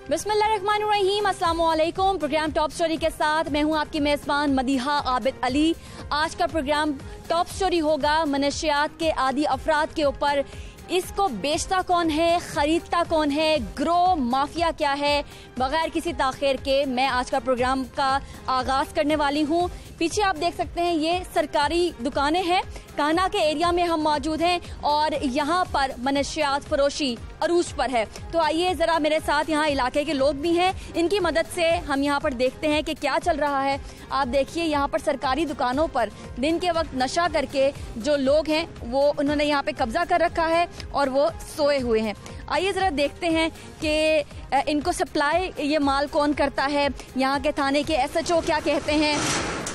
बिस्मिल्लाहिर्रहमानिर्रहीम, अस्सलाम वालेकुम। प्रोग्राम टॉप स्टोरी के साथ मैं हूं आपकी मेज़बान मदीहा आबिद अली। आज का प्रोग्राम टॉप स्टोरी होगा मनशियात के आदी अफराद के ऊपर। इसको बेचता कौन है, खरीदता कौन है, ग्रो माफिया क्या है। बगैर किसी ताख़ीर के मैं आज का प्रोग्राम का आगाज़ करने वाली हूँ। पीछे आप देख सकते हैं ये सरकारी दुकानें हैं। काना के एरिया में हम मौजूद हैं और यहाँ पर मनशियात फरोशी अरूज पर है। तो आइए ज़रा मेरे साथ यहाँ इलाके के लोग भी हैं, इनकी मदद से हम यहाँ पर देखते हैं कि क्या चल रहा है। आप देखिए यहाँ पर सरकारी दुकानों पर दिन के वक्त नशा करके जो लोग हैं वो उन्होंने यहाँ पे कब्जा कर रखा है और वो सोए हुए हैं। आइए ज़रा देखते हैं कि इनको सप्लाई ये माल कौन करता है, यहाँ के थाने के SHO क्या कहते हैं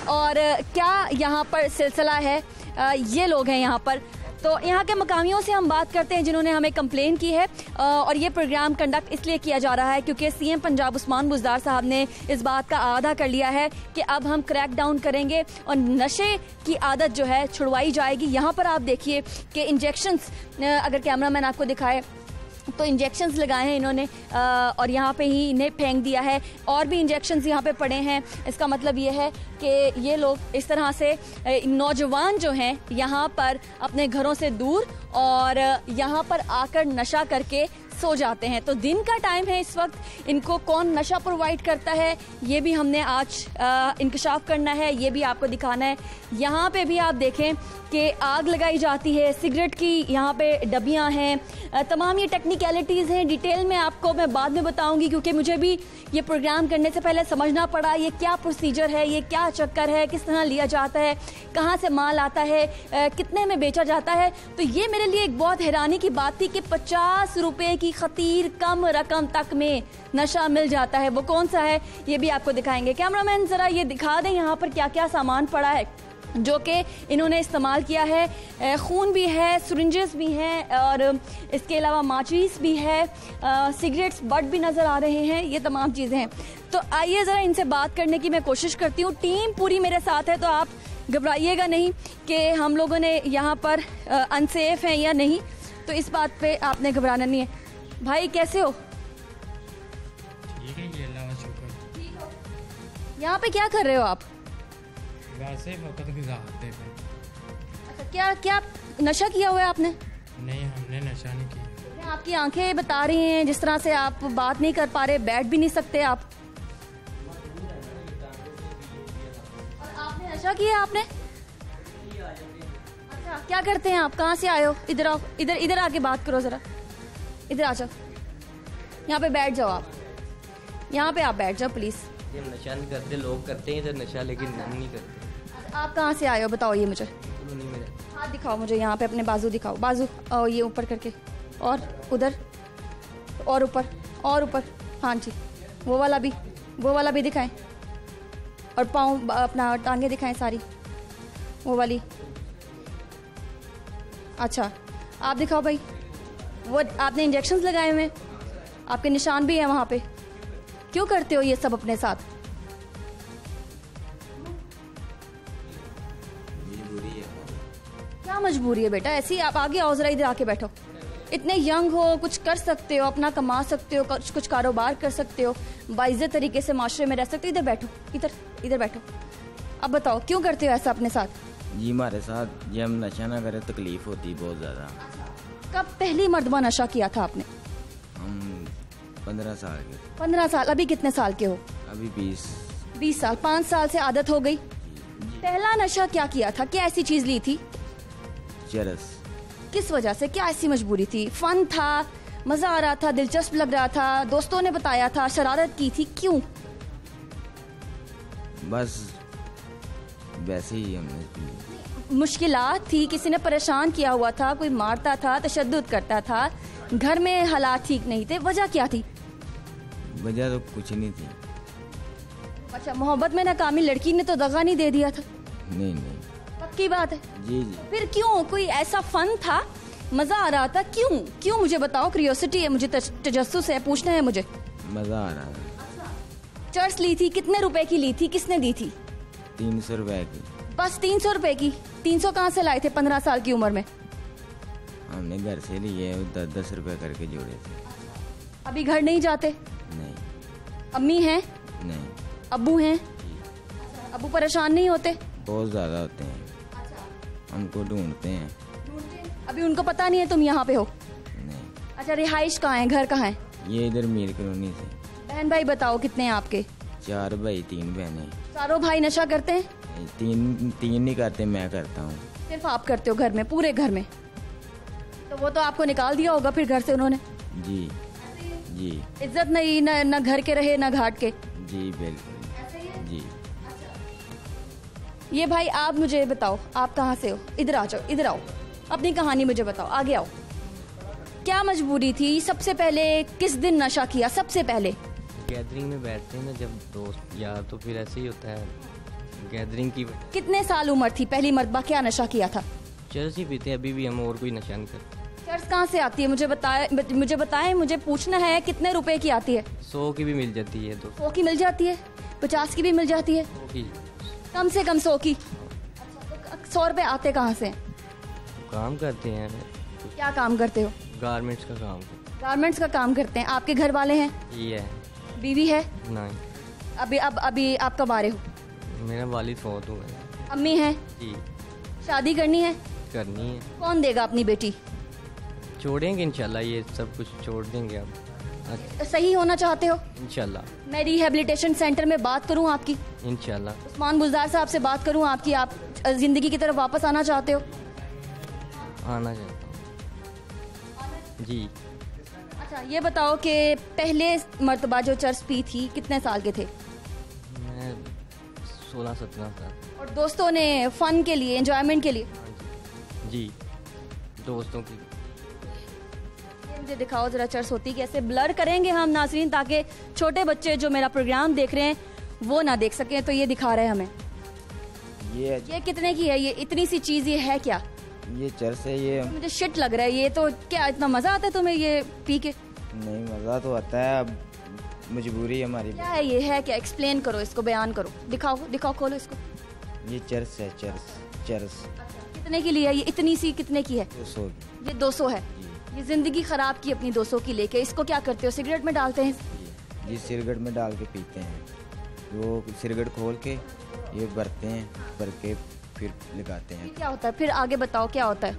और क्या यहाँ पर सिलसिला है। ये लोग हैं यहाँ पर। तो यहाँ के मकामियों से हम बात करते हैं जिन्होंने हमें कंप्लेन की है और ये प्रोग्राम कंडक्ट इसलिए किया जा रहा है क्योंकि CM पंजाब उस्मान बुज़दार साहब ने इस बात का आदा कर लिया है कि अब हम क्रैक डाउन करेंगे और नशे की आदत जो है छुड़वाई जाएगी। यहाँ पर आप देखिए कि इंजेक्शंस, अगर कैमरामैन आपको दिखाए तो इंजेक्शंस लगाए हैं इन्होंने और यहाँ पे ही इन्हें फेंक दिया है। और भी इंजेक्शंस यहाँ पे पड़े हैं। इसका मतलब ये है कि ये लोग इस तरह से नौजवान जो हैं यहाँ पर अपने घरों से दूर और यहाँ पर आकर नशा करके सो जाते हैं। तो दिन का टाइम है इस वक्त, इनको कौन नशा प्रोवाइड करता है ये भी हमने आज इंकशाफ करना है, ये भी आपको दिखाना है। यहाँ पे भी आप देखें कि आग लगाई जाती है, सिगरेट की यहाँ पे डब्बियाँ हैं। तमाम ये टेक्निकलिटीज़ हैं, डिटेल में आपको मैं बाद में बताऊंगी क्योंकि मुझे भी ये प्रोग्राम करने से पहले समझना पड़ा ये क्या प्रोसीजर है, ये क्या चक्कर है, किस तरह लिया जाता है, कहाँ से माल आता है, कितने में बेचा जाता है। तो ये मेरे लिए एक बहुत हैरानी की बात थी कि 50 रुपये की खतीर कम रकम तक में नशा मिल जाता है। वो कौन सा है ये भी आपको दिखाएंगे। कैमरामैन ज़रा ये दिखा दें यहाँ पर क्या क्या सामान पड़ा है जो कि इन्होंने इस्तेमाल किया है। खून भी है, सिरिंजेस भी हैं और इसके अलावा माचिस भी है, सिगरेट्स बट भी नज़र आ रहे हैं, ये तमाम चीज़ें हैं। तो आइए ज़रा इनसे बात करने की मैं कोशिश करती हूँ। टीम पूरी मेरे साथ है तो आप घबराइएगा नहीं कि हम लोगों ने यहाँ पर अनसेफ हैं या नहीं, तो इस बात पे आपने घबराना नहीं है। भाई कैसे हो? ठीक है, ये अल्लाह का शुक्र। यहाँ पे क्या कर रहे हो आप? वैसे वक्त गुजारते थे। अच्छा, क्या क्या नशा किया हुआ है आपने? नहीं, हमने नशा नहीं किया। आपकी आंखें बता रही हैं जिस तरह से आप बात नहीं कर पा रहे, बैठ भी नहीं सकते आप। और आपने नशा किया आपने? अच्छा, क्या करते हैं आप, कहाँ से आए हो? इधर आओ, इधर इधर आके बात करो ज़रा, इधर आ जाओ, यहाँ पे बैठ जाओ आप, यहाँ पे आप बैठ जाओ प्लीज़। ये नशा नहीं करते, लोग करते हैं इधर नशा, लेकिन हम नहीं करते। आप कहाँ से आए हो बताओ ये मुझे। नहीं, मेरे हाथ दिखाओ मुझे, यहाँ पे अपने बाजू दिखाओ, बाजू और ये ऊपर करके और उधर और ऊपर और ऊपर। हाँ जी, वो वाला भी दिखाएं और पाँव अपना टांगे दिखाएं सारी, वो वाली। अच्छा आप दिखाओ भाई, वो आपने इंजेक्शंस लगाए हुए हैं, आपके निशान भी हैं वहाँ पे। क्यों करते हो ये सब अपने साथ? मजबूरी है। क्या मजबूरी है बेटा? ऐसी आप आगे आओ ज़रा, इधर आके बैठो। इतने यंग हो, कुछ कर सकते हो, अपना कमा सकते हो, कुछ कारोबार कर सकते हो, बाइज़्ज़त तरीके से माशरे में रह सकते हो। इधर बैठो, इधर बैठो। अब बताओ क्यों करते हो ऐसा अपने साथ? जी हमारे साथ जब हम नशा ना करें तकलीफ होती बहुत ज़्यादा। कब पहली मर्तबा नशा किया था आपने? हम 15 साल के। 15 साल। अभी कितने साल के हो? अभी 20 साल। 5 साल से आदत हो गई। पहला नशा क्या किया था, क्या ऐसी चीज ली थी? चरस। किस वजह से, क्या ऐसी मजबूरी थी? फन था, मजा आ रहा था, दिलचस्प लग रहा था, दोस्तों ने बताया था, शरारत की थी, क्यों? बस वैसे ही हमने पी। मुश्किलात थी, किसी ने परेशान किया हुआ था, कोई मारता था, तशद्दुद करता था, घर में हालात ठीक नहीं थे, वजह क्या थी? वजह तो कुछ नहीं थी। अच्छा, मोहब्बत में नाकामी, लड़की ने तो दगा नहीं दे दिया था? नहीं। पक्की बात है? जी। फिर क्यों? कोई ऐसा फन था, मजा आ रहा था, क्यों मुझे बताओ। क्यूरियोसिटी है मुझे, तजस्सुस है, पूछना है मुझे। मजा आ रहा था। चर्च ली थी, कितने रुपए की ली थी, किसने दी थी? 300 रुपए की। बस 300 रुपए की? 300 कहाँ से लाए थे 15 साल की उम्र में? हमने घर से लिए, 10-10 रुपए करके जोड़े थे। अभी घर नहीं जाते? नहीं। अम्मी हैं, नहीं। अब्बू हैं? अब्बू परेशान नहीं होते? बहुत ज़्यादा होते हैं, हमको ढूंढते हैं। अभी उनको पता नहीं है तुम यहाँ पे हो? नहीं, अच्छा, रिहाइश कहाँ है, घर कहाँ है? ये इधर मीर कॉलोनी से। बहन भाई बताओ कितने हैं आपके? 4 भाई 3 बहनें। चारों भाई नशा करते हैं? नहीं, तीन नहीं करते, मैं करता हूँ। सिर्फ आप करते हो घर में, पूरे घर में? तो वो तो आपको निकाल दिया होगा फिर घर से उन्होंने? जी जी इज्जत नहीं, न घर के रहे न घाट के। जी बिल्कुल जी। ये भाई आप मुझे बताओ, आप कहाँ से हो? इधर आ जाओ, इधर आओ, अपनी कहानी मुझे बताओ, आगे आओ। क्या मजबूरी थी? सबसे पहले किस दिन नशा किया सबसे पहले? गैदरिंग में बैठते हैं ना जब दोस्त यार, तो फिर ऐसे ही होता है गैदरिंग की। कितने साल उम्र थी पहली मर्तबा क्या नशा किया था? चरस ही पीते, अभी भी हम और कोई नशा नहीं करते। चर्च कहाँ से आती है मुझे बताएं, मुझे पूछना है कितने रुपए की आती है? 100 की भी मिल जाती है, 100 की मिल जाती है, 50 की भी मिल जाती है, 100 की। कम से कम 100 की। 100 रुपए आते कहाँ से? काम करते हैं, क्या काम करते हो? गारमेंट्स का काम। गारमेंट्स का काम करते हैं। आपके घर वाले हैं? ये है। बीवी है? नहीं। अभी आप कब आ रहे हो? मेरा वालिद फौत हुआ है। अम्मी हैं? जी। शादी करनी है? करनी है। कौन देगा अपनी बेटी? छोड़ेंगे इंशाल्लाह, ये सब कुछ छोड़ देंगे अब। सही होना चाहते हो? इंशाल्लाह। मैं रिहेबिलिटेशन सेंटर में बात करूं आपकी? इंशाल्लाह। उस्मान बुज़दार साहब से बात करूं आपकी? आप जिंदगी की तरफ वापस आना चाहते हो? आना चाहता हूँ जी। अच्छा, ये बताओ कि पहले मर्तबा जो चर्च पी थी कितने साल के थे? मैं 16-17 साल। और दोस्तों ने फन के लिए, एंजॉयमेंट के लिए? जी, दोस्तों की। ये मुझे दिखाओ जरा, चर्च होती कैसे? ब्लर करेंगे हम नाज़रीन, ताकि छोटे बच्चे जो मेरा प्रोग्राम देख रहे हैं वो ना देख सकें। तो ये दिखा रहे हैं हमें। ये कितने की है? ये इतनी सी चीज, ये है क्या? ये चर्च है। ये मुझे शिट लग रहा है ये तो। क्या इतना मजा आता है तुम्हें ये पी के? नहीं, मज़ा तो आता है, अब मजबूरी है हमारी। क्या है ये? है क्या? एक्सप्लेन करो इसको, बयान करो, दिखाओ, खोलो इसको। ये चर्च है, चर्च। कितने की ली है ये? इतनी सी कितने की है? 200 की। ये 200 है। ये जिंदगी खराब की अपनी 200 की लेके। इसको क्या करते हो? सिगरेट में डालते हैं? जी, सिगरेट में डाल के पीते हैं। वो सिगरेट खोल के ये भरते हैं, भर के फिर लगाते हैं। क्या होता है फिर? आगे बताओ क्या होता है?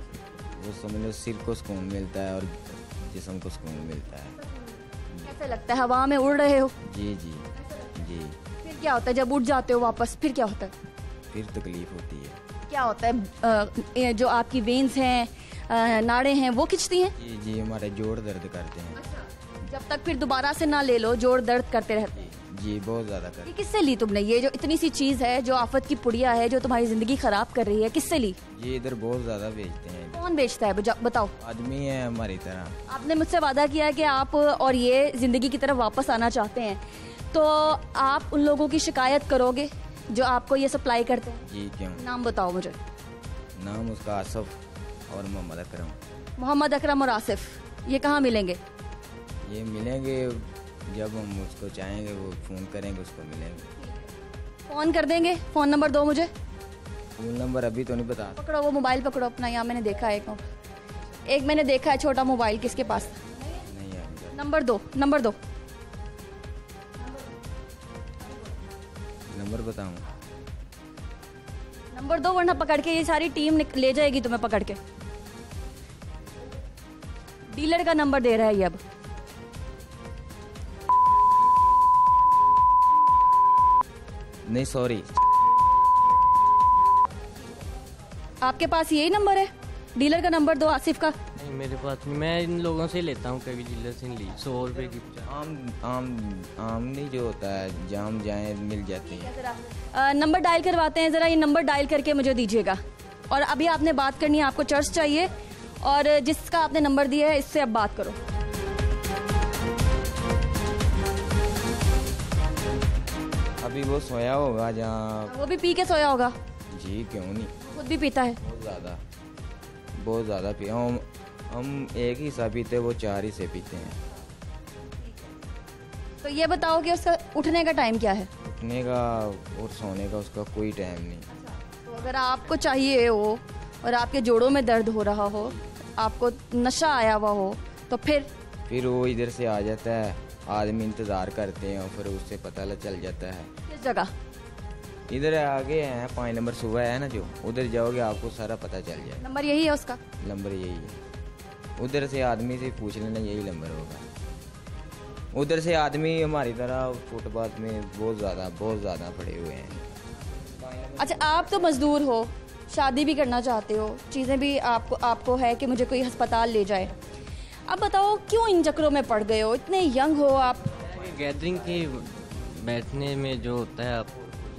वो समझ लो सिर को सुकून मिलता है और जिस्म को सुकून मिलता है। कैसे लगता है? हवा में उड़ रहे हो? जी जी जी। फिर क्या होता है जब उठ जाते हो वापस? फिर क्या होता है? फिर तकलीफ होती है। क्या होता है? जो आपकी वेन्स हैं, नाड़ें हैं, वो खिंचती हैं? जी जी, हमारे जोड़ दर्द करते हैं। जब तक फिर दोबारा से ना ले लो, जोड़ दर्द करते रहते हैं। जी, बहुत ज़्यादा करते। ये किससे ली तुमने? ये जो इतनी सी चीज है, जो आफत की पुड़िया है, जो तुम्हारी जिंदगी खराब कर रही है, किससे ली? ये इधर बहुत ज़्यादा बेचते हैं। कौन बेचता है बताओ? आदमी है हमारी तरह। आपने मुझसे वादा किया है कि आप और ये जिंदगी की तरफ वापस आना चाहते हैं, तो आप उन लोगों की शिकायत करोगे जो आपको ये सप्लाई करते हैं? जी, क्यों? नाम बताओ मुझे। नाम उसका आसिफ और मोहम्मद अकरम। मोहम्मद अकरम और आसिफ, ये कहाँ मिलेंगे? ये मिलेंगे जब हम उसको चाहेंगे, वो फ़ोन करेंगे, उसको मिलेंगे। फ़ोन कर देंगे? फ़ोन नंबर दो मुझे। फ़ोन नंबर अभी तो नहीं बता। पकड़ो वो मोबाइल, पकड़ो अपना। यहाँ मैंने देखा है एक मैंने देखा है छोटा मोबाइल, किसके पास? नहीं है। नंबर दो। नंबर बताऊँ? नंबर दो, वरना पकड़ के ये सारी टीम ले जाएगी तुम्हें पकड़ के। डीलर का नंबर दे रहा है ये अब। नहीं, सॉरी। आपके पास यही नंबर है? डीलर का नंबर दो आसिफ का। नहीं, मेरे पास नहीं, मैं इन लोगों से लेता हूँ, कभी डीलर से नहीं ली। 100 रुपए की। आम नहीं जो होता है, जाम जाए मिल जाती है। नंबर डायल करवाते हैं, ज़रा ये नंबर डायल करके मुझे दीजिएगा। और अभी आपने बात करनी है, आपको चर्च चाहिए, और जिसका आपने नंबर दिया है इससे अब बात करो। अभी वो सोया होगा जहाँ। वो भी पी के सोया होगा? जी, क्यों नहीं। खुद भी पीता है? बहुत ज़्यादा पी। हम एक ही सा पीते, वो 4 ही से पीते हैं। तो ये बताओ कि उसका उठने का टाइम क्या है? उठने का और सोने का उसका कोई टाइम नहीं। तो अगर आपको चाहिए हो और आपके जोड़ों में दर्द हो रहा हो, आपको नशा आया हुआ हो, तो फिर वो इधर से आ जाता है आदमी इंतज़ार करते हैं और फिर उससे पता चल जाता है। किस जगह? इधर आगे हैं 5 नंबर सुबह है ना, जो उधर जाओगे आपको सारा पता चल जाए। नंबर यही है उसका? नंबर यही है, उधर से आदमी से पूछ लेना, यही नंबर होगा। उधर से आदमी हमारी तरह फुटपाथ में बहुत ज़्यादा पड़े हुए हैं। अच्छा, आप तो मजदूर हो, शादी भी करना चाहते हो, चीज़ें भी आपको है कि मुझे कोई अस्पताल ले जाए। अब बताओ क्यों इन चक्करों में पड़ गए हो? इतने यंग हो आप। गैदरिंग के बैठने में जो होता है, आप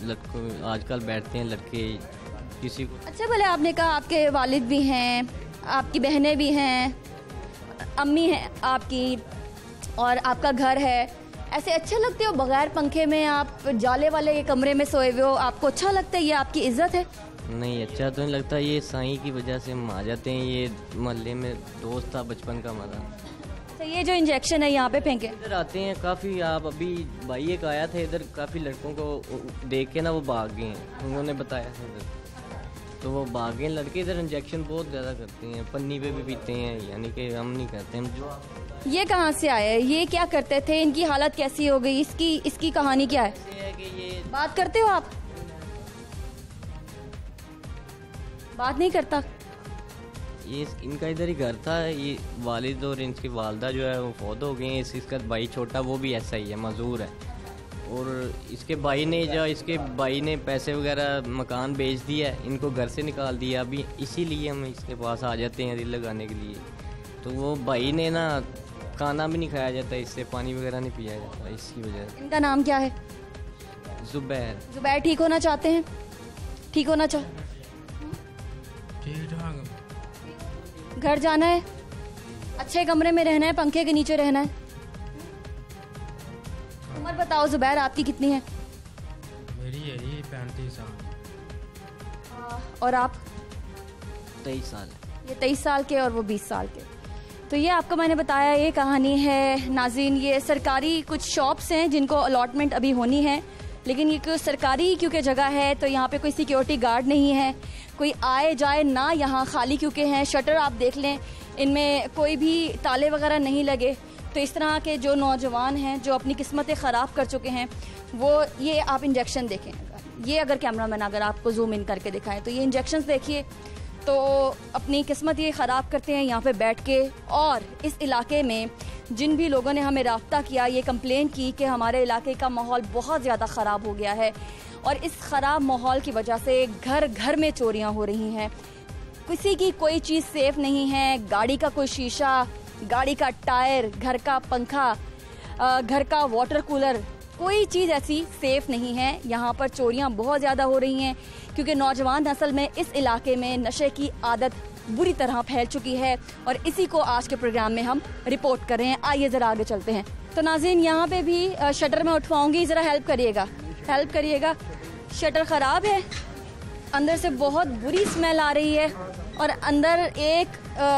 लड़कों आजकल बैठते हैं लड़के किसी को। अच्छा, भले आपने कहा आपके वालिद भी हैं, आपकी बहनें भी हैं, अम्मी हैं आपकी, और आपका घर है। ऐसे अच्छे लगते हो बगैर पंखे में आप जाले वाले ये कमरे में सोए हुए हो? आपको अच्छा लगता है? ये आपकी इज्जत है? नहीं, अच्छा तो नहीं लगता। ये साईं की वजह से हम आ जाते हैं। ये मोहल्ले में दोस्त था बचपन का हमारा। तो ये जो इंजेक्शन है यहाँ पे फेंके? इधर आते हैं काफ़ी। आप अभी भाई एक आया था इधर, काफ़ी लड़कों को देख के ना वो भाग गए हैं, उन्होंने बताया था इधर, तो वो भाग गए लड़के। इधर इंजेक्शन बहुत ज़्यादा करते हैं, पन्नी पे भी पीते हैं, यानी कि हम नहीं करते। हम जो ये कहाँ से आए? ये क्या करते थे? इनकी हालत कैसी हो गई? इसकी कहानी क्या है? कि ये बात करते हो आप? बात नहीं करता? ये इनका इधर ही घर था। ये वालिद और इनकी वालदा जो है वो फौत हो गए हैं। इसका भाई छोटा वो भी ऐसा ही है, मजदूर है। और इसके भाई ने पैसे वगैरह मकान बेच दिया है, इनको घर से निकाल दिया। अभी इसीलिए हम इसके पास आ जाते हैं दिल लगाने के लिए। तो वो भाई ने ना खाना भी नहीं खाया जाता, इससे पानी वगैरह नहीं पिया जाता, इसकी वजह से। इनका नाम क्या है? जुबैर। ठीक होना चाहते हैं? ठीक होना ठीक ठाक। घर जाना है, अच्छे कमरे में रहना है, पंखे के नीचे रहना है। उम्र बताओ जुबैर, आपकी कितनी है? मेरी है ये 35 साल। और आप? 23 साल। ये 23 साल के और वो 20 साल के। तो ये आपको मैंने बताया, ये कहानी है नाज़रीन। ये सरकारी कुछ शॉप्स हैं जिनको अलॉटमेंट अभी होनी है, लेकिन ये सरकारी क्योंकि जगह है तो यहाँ पे कोई सिक्योरिटी गार्ड नहीं है, कोई आए जाए ना यहाँ, खाली क्योंकि हैं। शटर आप देख लें, इनमें कोई भी ताले वगैरह नहीं लगे। तो इस तरह के जो नौजवान हैं जो अपनी किस्मतें ख़राब कर चुके हैं, वो ये आप इंजेक्शन देखें, ये अगर कैमरामैन अगर आपको जूम इन करके दिखाएं तो ये इंजेक्शंस देखिए, तो अपनी किस्मत ये ख़राब करते हैं यहाँ पे बैठ के। और इस इलाके में जिन भी लोगों ने हमें राब्ता किया, ये कंप्लेन की कि हमारे इलाके का माहौल बहुत ज़्यादा ख़राब हो गया है और इस ख़राब माहौल की वजह से घर घर में चोरियाँ हो रही हैं। किसी की कोई चीज़ सेफ़ नहीं है, गाड़ी का कोई शीशा, गाड़ी का टायर, घर का पंखा, घर का वाटर कूलर, कोई चीज़ ऐसी सेफ़ नहीं है। यहाँ पर चोरियाँ बहुत ज़्यादा हो रही हैं क्योंकि नौजवान नस्ल में इस इलाके में नशे की आदत बुरी तरह फैल चुकी है और इसी को आज के प्रोग्राम में हम रिपोर्ट कर रहे हैं। आइए ज़रा आगे चलते हैं। तो नाज़रीन, यहाँ पे भी शटर में उठवाऊँगी, ज़रा हेल्प करिएगा। शटर ख़राब है, अंदर से बहुत बुरी स्मेल आ रही है और अंदर एक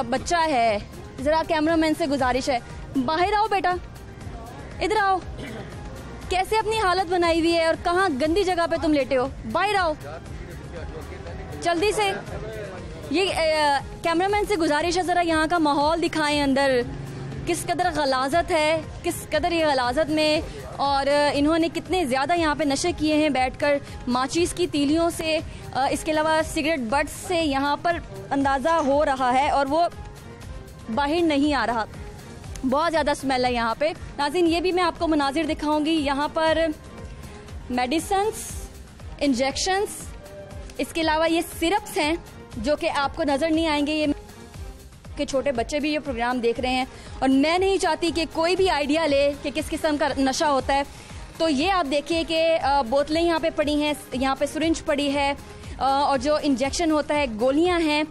बच्चा है। ज़रा कैमरामैन से गुजारिश है, बाहर आओ बेटा, इधर आओ। कैसे अपनी हालत बनाई हुई है और कहाँ गंदी जगह पे तुम लेटे हो, बाहर आओ जल्दी से। ये कैमरामैन से गुजारिश है, ज़रा यहाँ का माहौल दिखाएं, अंदर किस कदर गलाजत है, किस कदर ये गलाजत में, और इन्होंने कितने ज़्यादा यहाँ पे नशे किए हैं बैठकर, माचिस की तीलियों से, इसके अलावा सिगरेट बट्स से यहाँ पर अंदाज़ा हो रहा है और वो बाहर नहीं आ रहा। बहुत ज़्यादा स्मेल है यहाँ पे। नाज़रीन, ये भी मैं आपको मनाजिर दिखाऊंगी। यहाँ पर मेडिसिन्स, इंजेक्शंस, इसके अलावा ये सिरप्स हैं जो कि आपको नज़र नहीं आएंगे। ये कि छोटे बच्चे भी ये प्रोग्राम देख रहे हैं और मैं नहीं चाहती कि कोई भी आइडिया ले कि किस किस्म का नशा होता है। तो ये आप देखिए कि बोतलें यहाँ पे पड़ी हैं, यहाँ पे सिरिंज पड़ी है और जो इंजेक्शन होता है, गोलियाँ हैं।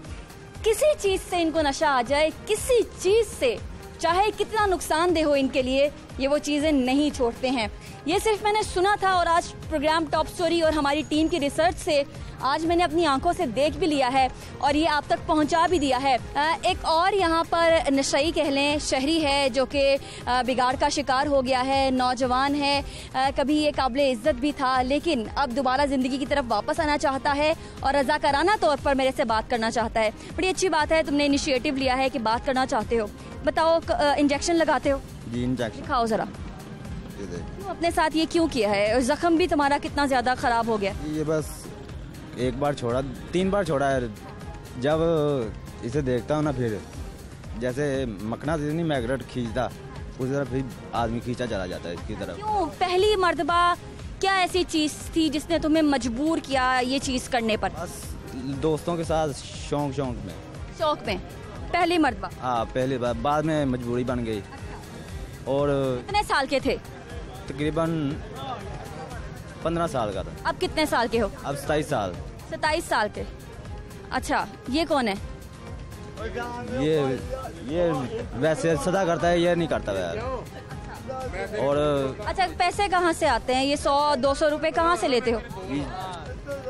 किसी चीज़ से इनको नशा आ जाए, किसी चीज़ से, चाहे कितना नुकसानदेह हो इनके लिए, ये वो चीज़ें नहीं छोड़ते हैं। ये सिर्फ मैंने सुना था और आज प्रोग्राम टॉप स्टोरी और हमारी टीम की रिसर्च से आज मैंने अपनी आंखों से देख भी लिया है और ये आप तक पहुंचा भी दिया है। एक और यहाँ पर नशई कह लें, शहरी है जो कि बिगाड़ का शिकार हो गया है, नौजवान है, कभी ये काबिल इज्जत भी था लेकिन अब दोबारा ज़िंदगी की तरफ वापस आना चाहता है और रज़ाकाराना तौर पर मेरे से बात करना चाहता है। बड़ी अच्छी बात है, तुमने इनिशिएटिव लिया है कि बात करना चाहते हो। बताओ, इंजेक्शन लगाते हो? जी, इंजेक्शन। दिखाओ ज़रा। करते थे। क्यों अपने साथ ये क्यों किया है? जख्म भी तुम्हारा कितना ज़्यादा ख़राब हो गया? ये बस एक बार छोड़ा, 3 बार छोड़ा है। जब इसे देखता हूँ ना, फिर जैसे मखना से नहीं मैगरेट खींचता, उस तरफ फिर आदमी खींचा चला जाता है इसकी तरफ। क्यों? पहली मर्तबा क्या ऐसी चीज़ थी जिसने तुम्हें मजबूर किया ये चीज़ करने पर? बस दोस्तों के साथ शौक में। शौक में पहली मर्तबा? हाँ, पहली बार, बाद में मजबूरी बन गई। और कितने साल के थे? तकरीबन 15 साल का था। अब कितने साल के हो? अब 27 साल। 27 साल के। अच्छा, ये कौन है? ये वैसे सदा करता है, ये नहीं करता यार। और अच्छा, पैसे कहाँ से आते हैं? ये 100-200 रुपए कहाँ से लेते हो?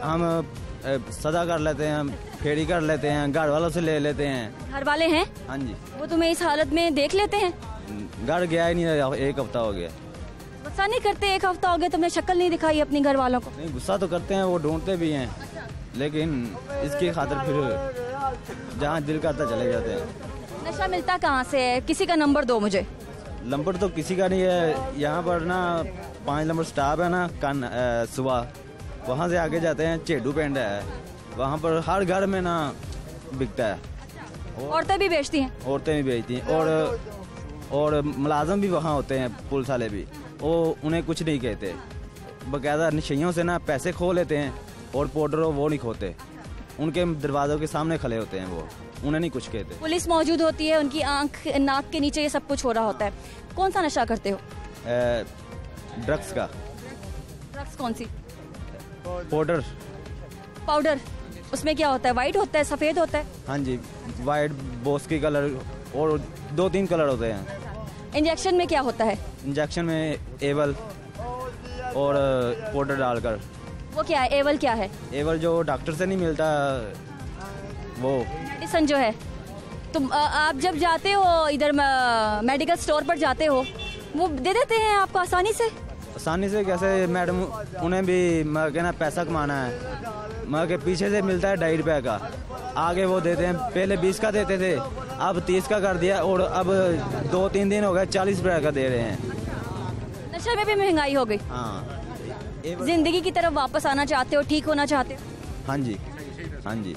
हम सदा कर लेते हैं, फेरी कर लेते हैं, घर वालों से ले लेते हैं। घर वाले हैं? हाँ जी। वो तुम्हें इस हालत में देख लेते हैं? घर गया ही नहीं, 1 हफ्ता हो गया। गुस्सा नहीं करते? 1 हफ्ता हो गया, तुमने शक्ल नहीं दिखाई अपनी घर वालों को? नहीं, गुस्सा तो करते हैं, वो ढूंढते भी हैं, लेकिन इसकी खातिर फिर जहाँ दिल करता चले जाते हैं। नशा मिलता कहाँ से है? किसी का नंबर दो मुझे। नंबर तो किसी का नहीं है। यहाँ पर ना 5 नंबर स्टाफ है ना, सुबह वहाँ से आगे जाते हैं। चेडू पेंड है, वहाँ पर हर घर में ना बिकता है। औरतें भी बेचती हैं? औरतें भी बेचती हैं, और मुलाजम भी वहाँ होते हैं, पुलिस वाले भी। वो उन्हें कुछ नहीं कहते, बाकायदा नशइयों से ना पैसे खो लेते हैं, और पाउडर वो नहीं खोते, उनके दरवाजों के सामने खड़े होते हैं, वो उन्हें नहीं कुछ कहते। पुलिस मौजूद होती है, उनकी आंख नाक के नीचे ये सब कुछ हो रहा होता है। कौन सा नशा करते हो? ड्रग्स का। ड्रग्स कौन सी? पाउडर। पाउडर? उसमें क्या होता है? वाइट होता है, सफेद होता है? हाँ जी, वाइट, बोस्की कलर, और 2-3 कलर होते हैं। इंजेक्शन में क्या होता है? इंजेक्शन में एवल और पाउडर डालकर। वो क्या है? एवल क्या है? एवल जो डॉक्टर से नहीं मिलता, वो मेडिसन जो है। तुम आप जब जाते हो इधर मेडिकल स्टोर पर जाते हो, वो दे देते हैं आपको आसानी से? आसानी से कैसे मैडम? उन्हें भी कहना पैसा कमाना है, मगर के पीछे से मिलता है 2.5 रुपये का, आगे वो देते हैं। पहले 20 का देते थे, अब 30 का कर दिया, और अब 2-3 दिन हो गए 40 रुपये का दे रहे हैं। नशे में भी महंगाई हो गई। हाँ। जिंदगी की तरफ वापस आना चाहते हो, ठीक होना चाहते हो? हाँ जी, हाँ जी।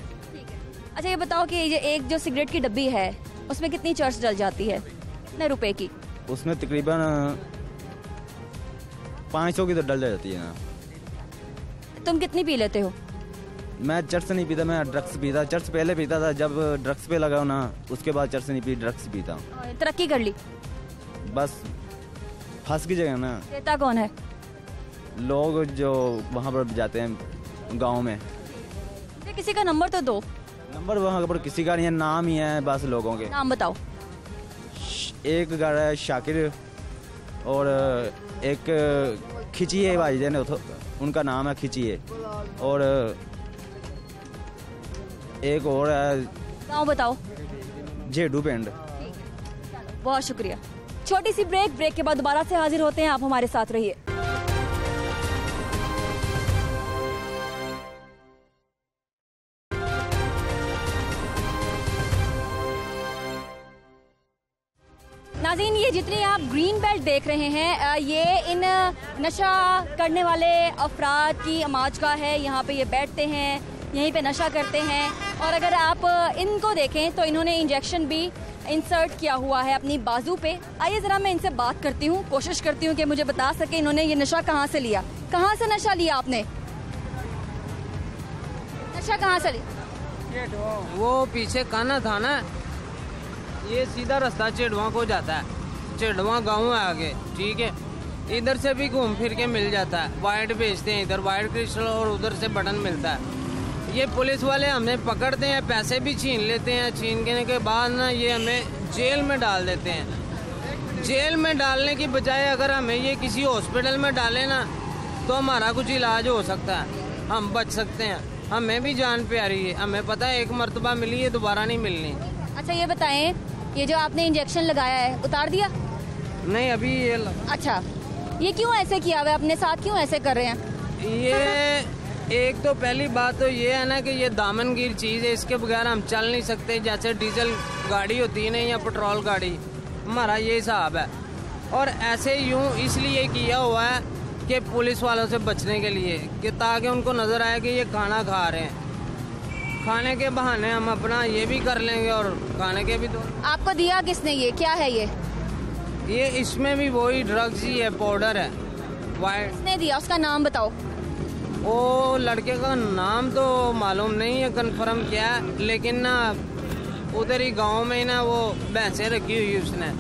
अच्छा, ये बताओ कि ये एक जो सिगरेट की डब्बी है, उसमें कितनी चर्च डल जाती है? कितने रुपए की? उसमें तकरीबन 500 की तो डल जाती है ना। तुम कितनी पी लेते हो? मैं चर्च नहीं पीता, मैं ड्रग्स पीता। चर्च पहले पीता था, जब ड्रग्स पे लगा ना, उसके बाद चर्च नहीं पी, ड्रग्स पीता। तरक्की कर ली? बस फंस की जगह ना। देता कौन है? लोग जो वहाँ पर जाते हैं गांव में। किसी का नंबर तो दो। नंबर वहाँ पर किसी का नहीं है, नाम ही है बस लोगों के। नाम बताओ। एक घर है शाकिर, और एक खिचिए भाईजान, उनका नाम है खिचिए, और एक और है। गाँव बताओ। जेडू पेंड। बहुत शुक्रिया। छोटी सी ब्रेक के बाद दोबारा से हाजिर होते हैं, आप हमारे साथ रहिए। नाज़रीन, ये जितनी आप ग्रीन बेल्ट देख रहे हैं, ये इन नशा करने वाले अफराद की अमाजगाह है। यहाँ पे ये बैठते हैं, यहीं पे नशा करते हैं। और अगर आप इनको देखें तो इन्होंने इंजेक्शन भी इंसर्ट किया हुआ है अपनी बाजू पे। आइए ज़रा मैं इनसे बात करती हूँ, कोशिश करती हूँ कि मुझे बता सके इन्होंने ये नशा कहाँ से लिया। कहाँ से नशा लिया आपने? नशा कहाँ से लिया? वो पीछे काना था ना, ये सीधा रास्ता चेडवा को जाता है। चेडवा गांव है आगे, ठीक है। इधर से भी घूम फिर के मिल जाता है। वाइट बेचते हैं इधर, वाइट क्रिस्टल, और उधर से बटन मिलता है। ये पुलिस वाले हमें पकड़ते हैं, पैसे भी छीन लेते हैं। छीनने के बाद ना ये हमें जेल में डाल देते हैं। जेल में डालने की बजाय अगर हमें ये किसी हॉस्पिटल में डाले ना, तो हमारा कुछ इलाज हो सकता है, हम बच सकते हैं। हमें भी जान प्यारी है, हमें पता है एक मर्तबा मिली है, दोबारा नहीं मिलनी। अच्छा, ये बताएं, ये जो आपने इंजेक्शन लगाया है उतार दिया? नहीं, अभी ये अच्छा, ये क्यों ऐसे किया हुआ है? अपने साथ क्यों ऐसे कर रहे हैं? ये एक तो पहली बात तो ये है ना कि ये दामनगीर चीज़ है, इसके बगैर हम चल नहीं सकते। जैसे डीजल गाड़ी होती है ना, या पेट्रोल गाड़ी, हमारा ये हिसाब है। और ऐसे यूं इसलिए किया हुआ है कि पुलिस वालों से बचने के लिए, कि ताकि उनको नज़र आए कि ये खाना खा रहे हैं। खाने के बहाने हम अपना ये भी कर लेंगे और खाने के भी। तो आपको दिया किसने, ये क्या है ये इसमें भी वही ड्रग्स ही है, पाउडर है वाइट। किसने दिया, उसका नाम बताओ। वो लड़के का नाम तो मालूम नहीं है कंफर्म क्या है, लेकिन ना उधर ही गांव में ही ना वो भैंसें रखी हुई उसने,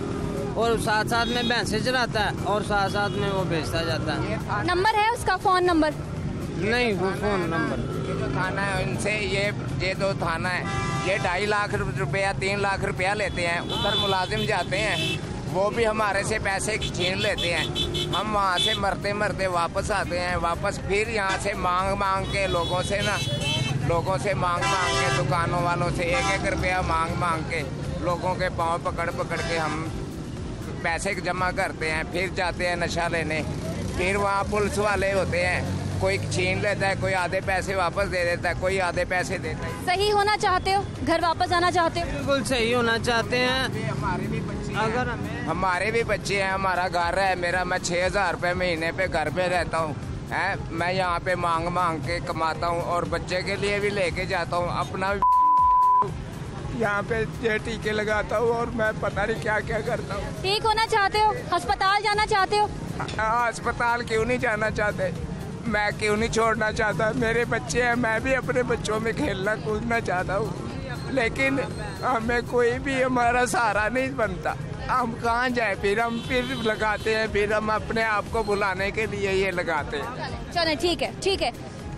और साथ साथ में भैंसें चराता है और साथ साथ में वो बेचता जाता है। नंबर है उसका, फोन नंबर? नहीं, वो फोन नंबर। ये जो थाना है इनसे, ये जो थाना है, ये 2.5 लाख रुपया 3 लाख रुपया लेते हैं। उधर मुलाजिम जाते हैं, वो भी हमारे से पैसे छीन लेते हैं। हम वहाँ से मरते मरते वापस आते हैं, वापस फिर यहाँ से मांग के लोगों से मांग के दुकानों वालों से 1-1 रुपया मांग के लोगों के पाँव पकड़ के हम पैसे जमा करते हैं। फिर जाते हैं नशा लेने, फिर वहाँ पुलिस वाले होते हैं, कोई छीन लेता है, कोई आधे पैसे वापस दे देता है, कोई आधे पैसे देता है। सही होना चाहते हो, घर वापस आना चाहते हो? बिल्कुल सही होना चाहते हैं। हमारे भी बच्चे अगर हमारे भी बच्चे हैं, हमारा घर है, मैं 6,000 रुपये महीने पे घर पे रहता हूँ। मैं यहाँ पे मांग के कमाता हूँ और बच्चे के लिए भी लेके जाता हूँ, अपना यहाँ पे ये टीके लगाता हूँ और मैं पता नहीं क्या क्या करता हूँ। ठीक होना चाहते हो, अस्पताल जाना चाहते हो? अस्पताल क्यों नहीं जाना चाहते, मैं क्यों नहीं छोड़ना चाहता। मेरे बच्चे हैं, मैं भी अपने बच्चों में खेलना कूदना चाहता हूँ, लेकिन हमें कोई भी हमारा सहारा नहीं बनता। हम कहाँ जाए, फिर हम लगाते हैं, फिर हम अपने आप को भुलाने के लिए ये लगाते हैं। चलो ठीक है।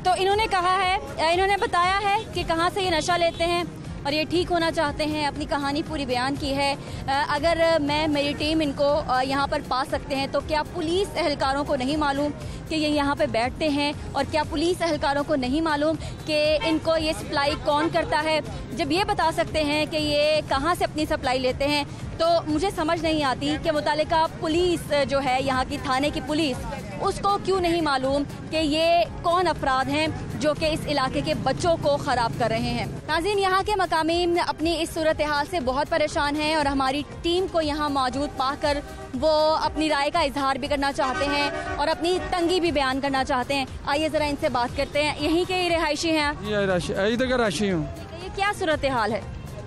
तो इन्होंने कहा है, इन्होंने बताया है कि कहाँ से ये नशा लेते हैं और ये ठीक होना चाहते हैं, अपनी कहानी पूरी बयान की है। अगर मेरी टीम इनको यहाँ पर पा सकते हैं तो क्या पुलिस एहलकारों को नहीं मालूम कि ये यहाँ पे बैठते हैं, और क्या पुलिस एहलकारों को नहीं मालूम कि इनको ये सप्लाई कौन करता है? जब ये बता सकते हैं कि ये कहाँ से अपनी सप्लाई लेते हैं, तो मुझे समझ नहीं आती कि मुतालिका पुलिस जो है, यहाँ की थाने की पुलिस, उसको क्यों नहीं मालूम कि ये कौन अफराद हैं जो कि इस इलाके के बच्चों को ख़राब कर रहे हैं। नाज़रीन, यहाँ के मकामी अपनी इस सूरत हाल से बहुत परेशान हैं और हमारी टीम को यहाँ मौजूद पाकर वो अपनी राय का इजहार भी करना चाहते हैं और अपनी तंगी भी बयान करना चाहते हैं। आइए ज़रा इनसे बात करते हैं। यहीं के ही रिहायशी हैं आप? इधर का राशि हूँ। ये क्या सूरत हाल है?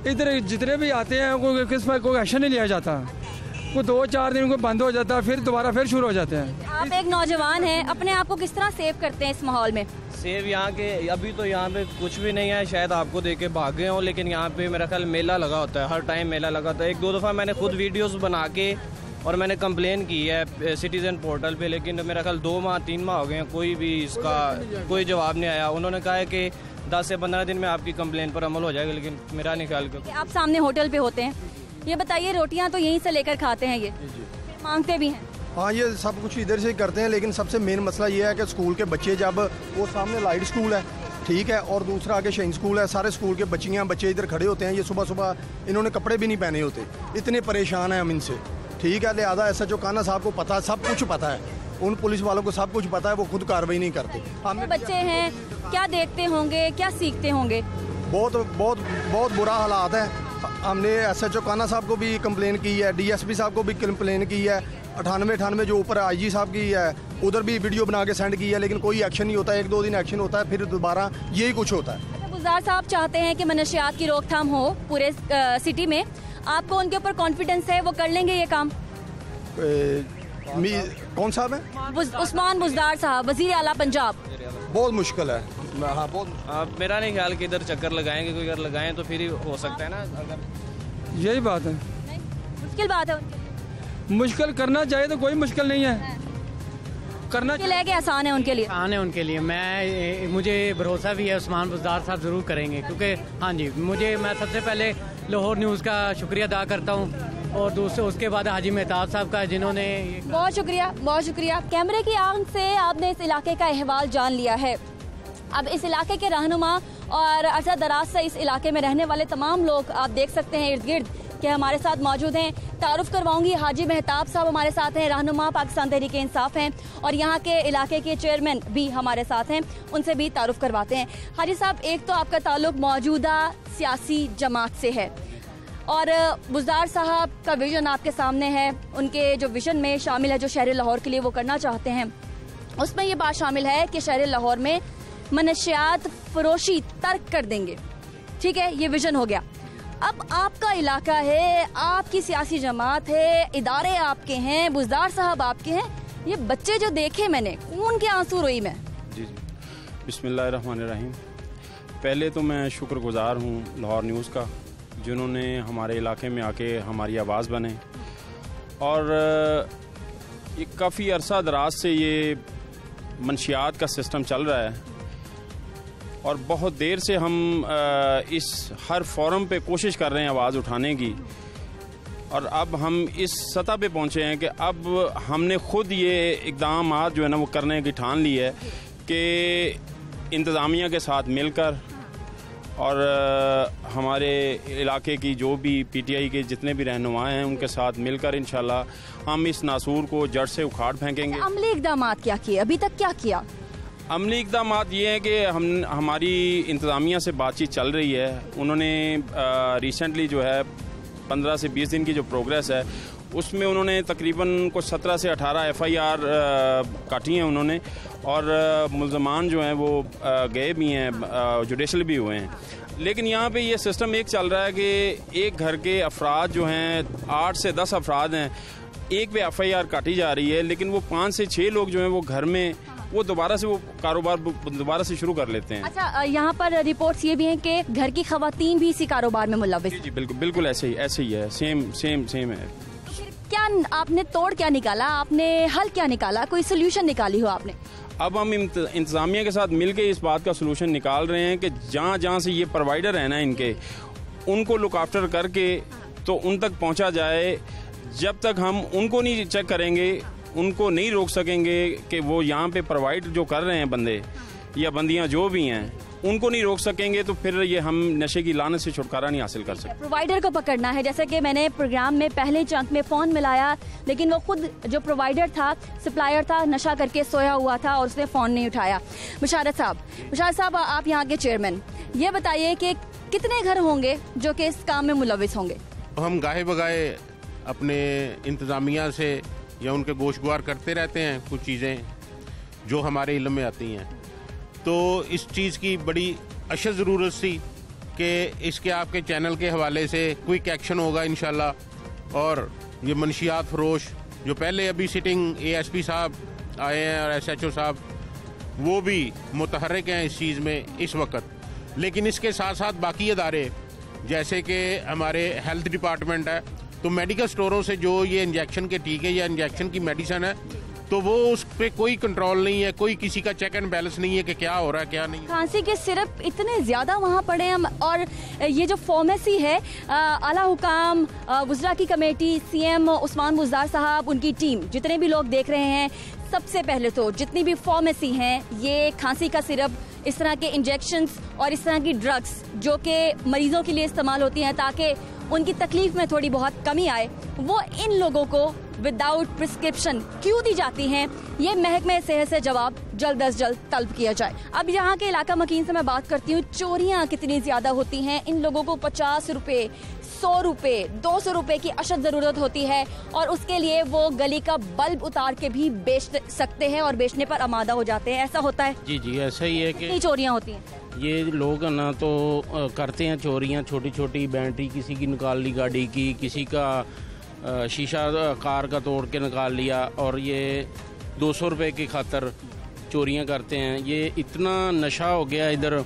इधर जितने भी आते हैं कोई एक्शन नहीं लिया जाता, वो 2-4 दिन को बंद हो जाता है, फिर दोबारा फिर शुरू हो जाते हैं। आप एक नौजवान हैं, अपने आप को किस तरह सेव करते हैं इस माहौल में? सेव यहाँ के अभी तो यहाँ पे कुछ भी नहीं है, शायद आपको देख के भाग गए हों, लेकिन यहाँ पे मेरा ख्याल मेला लगा होता है, हर टाइम मेला लगा होता है। 1-2 दफ़ा मैंने खुद वीडियोस बना के और मैंने कंप्लेन की है सिटीजन पोर्टल पे, लेकिन मेरा ख्याल 2-3 माह हो गए हैं, कोई भी इसका कोई जवाब नहीं आया। उन्होंने कहा है कि 10 से 15 दिन में आपकी कंप्लेन पर अमल हो जाएगा, लेकिन मेरा नहीं ख्याल। आप सामने होटल पे होते हैं, ये बताइए, रोटियां तो यहीं से लेकर खाते हैं, ये मांगते भी हैं? हाँ, ये सब कुछ इधर से करते हैं, लेकिन सबसे मेन मसला ये है कि स्कूल के बच्चे, जब वो सामने लाइट स्कूल है, ठीक है, और दूसरा आगे शाइन स्कूल है, सारे स्कूल के बच्चे इधर खड़े होते हैं। ये सुबह सुबह इन्होंने कपड़े भी नहीं पहने होते, इतने परेशान हैं हम इनसे, ठीक है। लिहाजा SHO काना साहब को पता है, सब कुछ पता है, उन पुलिस वालों को सब कुछ पता है, वो खुद कार्रवाई नहीं करते। हम बच्चे हैं, क्या देखते होंगे, क्या सीखते होंगे? बहुत बहुत बहुत बुरा हालात है। हमने SHO काना साहब को भी कंप्लेन की है, DSP साहब को भी कंप्लेन की है, 98 जो ऊपर IG साहब की है, उधर भी वीडियो बना के सेंड की है, लेकिन कोई एक्शन नहीं होता। 1-2 दिन एक्शन होता है, फिर दोबारा यही कुछ होता है। गुलजार साहब चाहते हैं कि मनशियात की रोकथाम हो पूरे सिटी में, आपको उनके ऊपर कॉन्फिडेंस है, वो कर लेंगे ये काम? कौन साहब है? उस्मान बुज़दार साहब, वज़ीर आला पंजाब। बहुत मुश्किल है। हाँ, बहुत। मेरा नहीं ख्याल कि इधर चक्कर लगाएंगे, कोई अगर लगाएं तो फिर ही हो सकता है ना। अगर यही बात है, मुश्किल बात है। मुश्किल करना चाहिए तो कोई मुश्किल नहीं है, करना है कि आसान है उनके लिए? आसान है उनके लिए। मुझे भरोसा भी है उस्मान बुज़दार साहब ज़रूर करेंगे, क्योंकि हाँ जी, मैं सबसे पहले लाहौर न्यूज़ का शुक्रिया अदा करता हूँ, और दूसरे उसके बाद हाजी मेहताब साहब का, जिन्होंने बहुत शुक्रिया। कैमरे की आंख से आपने इस इलाके का अहवाल जान लिया है। अब इस इलाके के रहनुमा और अरसा दराज से इस इलाके में रहने वाले तमाम लोग आप देख सकते हैं इर्द गिर्द कि हमारे साथ मौजूद हैं। तारुफ करवाऊंगी, हाजी मेहताब साहब हमारे साथ हैं, रहनुमा पाकिस्तान तहरीक इंसाफ हैं, और यहाँ के इलाके के चेयरमैन भी हमारे साथ हैं, उनसे भी तारुफ करवाते हैं। हाजी साहब, एक तो आपका ताल्लुक मौजूदा सियासी जमात से है, और बुज़दार साहब का विजन आपके सामने है। उनके जो विजन में शामिल है, जो शहर लाहौर के लिए वो करना चाहते हैं, उसमें ये बात शामिल है कि शहर लाहौर में मनशियात फरोशी तर्क कर देंगे। ठीक है, ये विजन हो गया। अब आपका इलाका है, आपकी सियासी जमात है, इदारे आपके हैं, बुज़दार साहब आपके हैं, ये बच्चे जो देखे मैंने, खून के आंसू रोई मैं। जी जी, बिस्मिल्लाहिर्रहमानिर्रहीम। पहले तो मैं शुक्रगुजार हूँ लाहौर न्यूज़ का, जिन्होंने हमारे इलाके में आके हमारी आवाज़ बने। और ये काफ़ी अरसा दराज से ये मंशियात का सिस्टम चल रहा है और बहुत देर से हम इस हर फोरम पे कोशिश कर रहे हैं आवाज़ उठाने की। और अब हम इस सतह पे पहुँचे हैं कि अब हमने ख़ुद ये इक़दाम जो है ना वो करने की ठान ली है कि इंतज़ामिया के साथ मिलकर और हमारे इलाके की जो भी पीटीआई के जितने भी रहनुमा हैं उनके साथ मिलकर इंशाल्लाह हम इस नासूर को जड़ से उखाड़ फेंकेंगे। अमली इक़दाम क्या किए अभी तक, क्या किया? अमली इक़दाम ये हैं कि हमारी इंतज़ामिया से बातचीत चल रही है। उन्होंने रिसेंटली जो है 15 से 20 दिन की जो प्रोग्रेस है उसमें उन्होंने तकरीबन को 17 से 18 FIR काटी हैं उन्होंने, और मुल्ज़मान जो हैं वो गए भी हैं, जुडिशल भी हुए हैं। लेकिन यहाँ पे ये सिस्टम एक चल रहा है कि एक घर के अफराद जो हैं 8 से 10 अफराद हैं, एक पे FIR काटी जा रही है, लेकिन वो 5 से 6 लोग जो हैं वो घर में वो दोबारा से वो कारोबार दोबारा से शुरू कर लेते हैं। अच्छा, यहाँ पर रिपोर्ट्स ये भी हैं कि घर की खवातीन भी इसी कारोबार में मुलव्विस। जी बिल्कुल बिल्कुल ऐसे ही है, सेम है। क्या आपने तोड़ क्या निकाला, आपने हल क्या निकाला, कोई सोल्यूशन निकाली हो आपने? अब हम इंतज़ामिया के साथ मिलके इस बात का सोल्यूशन निकाल रहे हैं कि जहाँ से ये प्रोवाइडर है ना इनके, उनको लुक आफ्टर करके तो उन तक पहुँचा जाए। जब तक हम उनको नहीं चेक करेंगे, उनको नहीं रोक सकेंगे कि वो यहाँ पे प्रोवाइड जो कर रहे हैं बंदे या बंदियाँ जो भी हैं, उनको नहीं रोक सकेंगे तो फिर ये हम नशे की लानत से छुटकारा नहीं हासिल कर सकते। प्रोवाइडर को पकड़ना है, जैसे कि मैंने प्रोग्राम में पहले चंक में फ़ोन मिलाया, लेकिन वो खुद जो प्रोवाइडर था, सप्लायर था, नशा करके सोया हुआ था और उसने फ़ोन नहीं उठाया। मुशारत साहब आप यहाँ के चेयरमैन, ये बताइए कि कितने घर होंगे जो कि इस काम में मुलविस होंगे? हम गाहे बगाए अपने इंतज़ामिया से या उनके गोशगुआर करते रहते हैं कुछ चीज़ें जो हमारे इल्म में आती हैं। तो इस चीज़ की बड़ी अशद ज़रूरत थी कि इसके आपके चैनल के हवाले से क्विक एक्शन होगा इंशाल्लाह। और ये मनशियात फरोश जो पहले अभी सिटिंग ASP साहब आए हैं और SHO साहब, वो भी मुतहर्रिक हैं इस चीज़ में इस वक्त। लेकिन इसके साथ साथ बाकी अदारे जैसे कि हमारे हेल्थ डिपार्टमेंट है, तो मेडिकल स्टोरों से जो ये इंजेक्शन के टीके या इंजेक्शन की मेडिसिन है, तो वो उस पर कोई कंट्रोल नहीं है, कोई किसी का चेक एंड बैलेंस नहीं है कि क्या हो रहा है क्या नहीं। खांसी के सिरप इतने ज़्यादा वहाँ पड़े हैं, और ये जो फार्मेसी है, आला हुकाम, वुज़रा की कमेटी, CM उस्मान बुज़दार साहब, उनकी टीम, जितने भी लोग देख रहे हैं, सबसे पहले तो जितनी भी फार्मेसी हैं, ये खांसी का सिरप, इस तरह के इंजेक्शंस और इस तरह की ड्रग्स जो कि मरीजों के लिए इस्तेमाल होती हैं ताकि उनकी तकलीफ में थोड़ी बहुत कमी आए, वो इन लोगों को विदाउट प्रिस्क्रिप्शन क्यों दी जाती हैं, ये महकमे सेहत से जवाब जल्द अज जल्द तलब किया जाए। अब यहाँ के इलाका मकीन से मैं बात करती हूँ, चोरियाँ कितनी ज़्यादा होती हैं। इन लोगों को 50 रुपये, 100 रुपये, 200 रुपये की अशद ज़रूरत होती है और उसके लिए वो गली का बल्ब उतार के भी बेच सकते हैं और बेचने पर आमादा हो जाते हैं। ऐसा होता है? जी ऐसा ही है कि चोरियाँ होती हैं। ये लोग ना तो करते हैं चोरियाँ, छोटी छोटी बैटरी किसी की निकाल ली गाड़ी की, किसी का शीशा कार का तोड़ के निकाल लिया, और ये 200 रुपये की खातर चोरियाँ करते हैं। ये इतना नशा हो गया इधर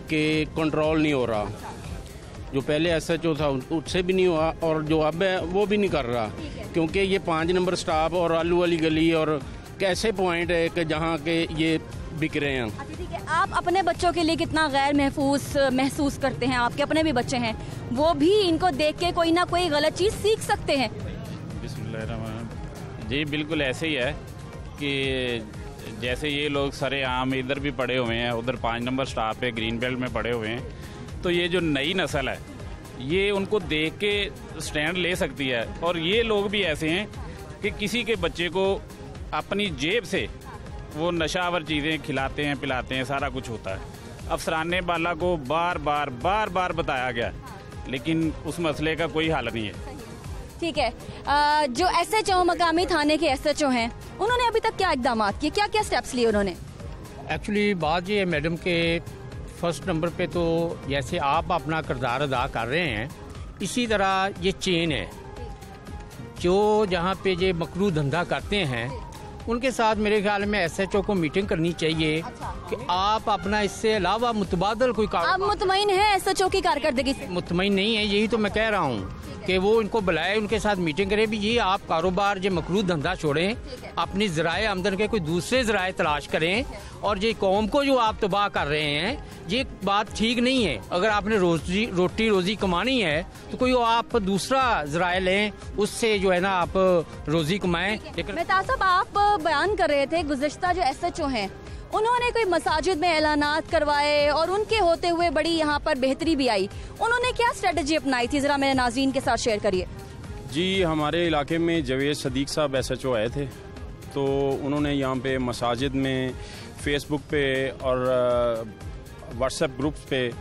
कि कंट्रोल नहीं हो रहा। जो पहले SHO था उससे भी नहीं हुआ, और जो अब है वो भी नहीं कर रहा, क्योंकि ये 5 नंबर स्टाफ और आलू वाली गली और कैसे पॉइंट है कि जहाँ के ये बिक रहे हैं। अच्छा ठीक है, आप अपने बच्चों के लिए कितना गैर महसूस करते हैं? आपके अपने भी बच्चे हैं, वो भी इनको देख के कोई ना कोई गलत चीज़ सीख सकते हैं। जी बिल्कुल ऐसे ही है कि जैसे ये लोग सरेआम इधर भी पड़े हुए हैं, उधर 5 नंबर स्टाफ पे ग्रीन बेल्ट में पड़े हुए हैं, तो ये जो नई नस्ल है ये उनको देख के स्टैंड ले सकती है। और ये लोग भी ऐसे हैं कि किसी के बच्चे को अपनी जेब से वो नशावर चीज़ें खिलाते हैं, पिलाते हैं, सारा कुछ होता है। अफसराने बाला को बार बार बताया गया, लेकिन उस मसले का कोई हल नहीं है। ठीक है, जो SHO मकामी थाने के SHO हैं, उन्होंने अभी तक क्या इकदाम किए, क्या क्या स्टेप्स लिए उन्होंने? एक्चुअली बात ये है मैडम के फर्स्ट नंबर पे तो जैसे आप अपना किरदार अदा कर रहे हैं, इसी तरह ये चेन है जो जहाँ पे ये मकरू धंधा करते हैं उनके साथ मेरे ख्याल में SHO को मीटिंग करनी चाहिए कि आप अपना इससे अलावा मुतबादल कोई काम। आप मुतमईन हैं SHO की कारकर्दगी से? मुतमईन नहीं है, यही तो मैं कह रहा हूँ कि वो इनको बुलाए, उनके साथ मीटिंग करे भी ये आप कारोबार जो मकरूद धंधा छोड़ें, अपनी ज़राए आमदन के कोई दूसरे ज़राए तलाश करें, और ये कौम को जो आप तबाह कर रहे हैं ये बात ठीक नहीं है। अगर आपने रोटी रोज़ी कमानी है तो कोई आप दूसरा ज़राए लें, उससे जो है ना आप रोज़ी कमाएं। मेहताब साहब, आप बयान कर रहे थे गुज़िश्ता जो SHO हैं उन्होंने कोई मसाजिद में ऐलानात करवाए और उनके होते हुए बड़ी यहाँ पर बेहतरी भी आई, उन्होंने क्या स्ट्रेटजी अपनाई थी, जरा मेरे नाज़रीन के साथ शेयर करिए। जी, हमारे इलाके में जवेद सदीक साहब SHO आए थे, तो उन्होंने यहाँ पे मसाजिद में, फेसबुक पे और व्हाट्सएप ग्रुप्स पे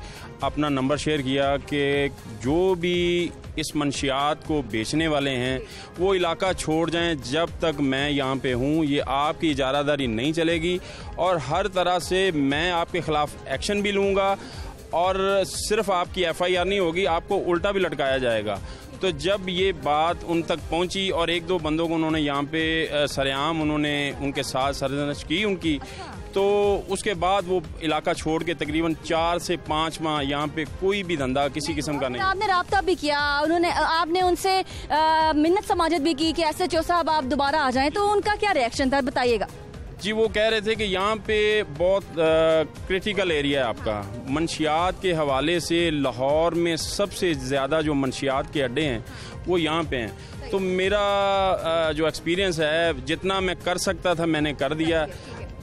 अपना नंबर शेयर किया कि जो भी इस मंशियात को बेचने वाले हैं वो इलाका छोड़ जाएं, जब तक मैं यहाँ पे हूँ ये आपकी इजारादारी नहीं चलेगी और हर तरह से मैं आपके ख़िलाफ़ एक्शन भी लूँगा और सिर्फ आपकी FIR नहीं होगी, आपको उल्टा भी लटकाया जाएगा। तो जब ये बात उन तक पहुंची और एक दो बंदों को उन्होंने यहाँ पे सरेआम उन्होंने उनके साथ सरजनश की उनकी, तो उसके बाद वो इलाका छोड़ के तकरीबन 4 से 5 माह यहाँ पे कोई भी धंधा किसी किस्म का नहीं। आपने राब्ता भी किया, उन्होंने आपने उनसे मिन्नत समाजत भी की कि SHO साहब आप दोबारा आ जाएं, तो उनका क्या रिएक्शन था, बताइएगा। जी, वो कह रहे थे कि यहाँ पे बहुत क्रिटिकल एरिया है आपका, मंशियात के हवाले से लाहौर में सबसे ज़्यादा जो मंशियात के अड्डे हैं वो यहाँ पे हैं। तो मेरा जो एक्सपीरियंस है, जितना मैं कर सकता था मैंने कर दिया।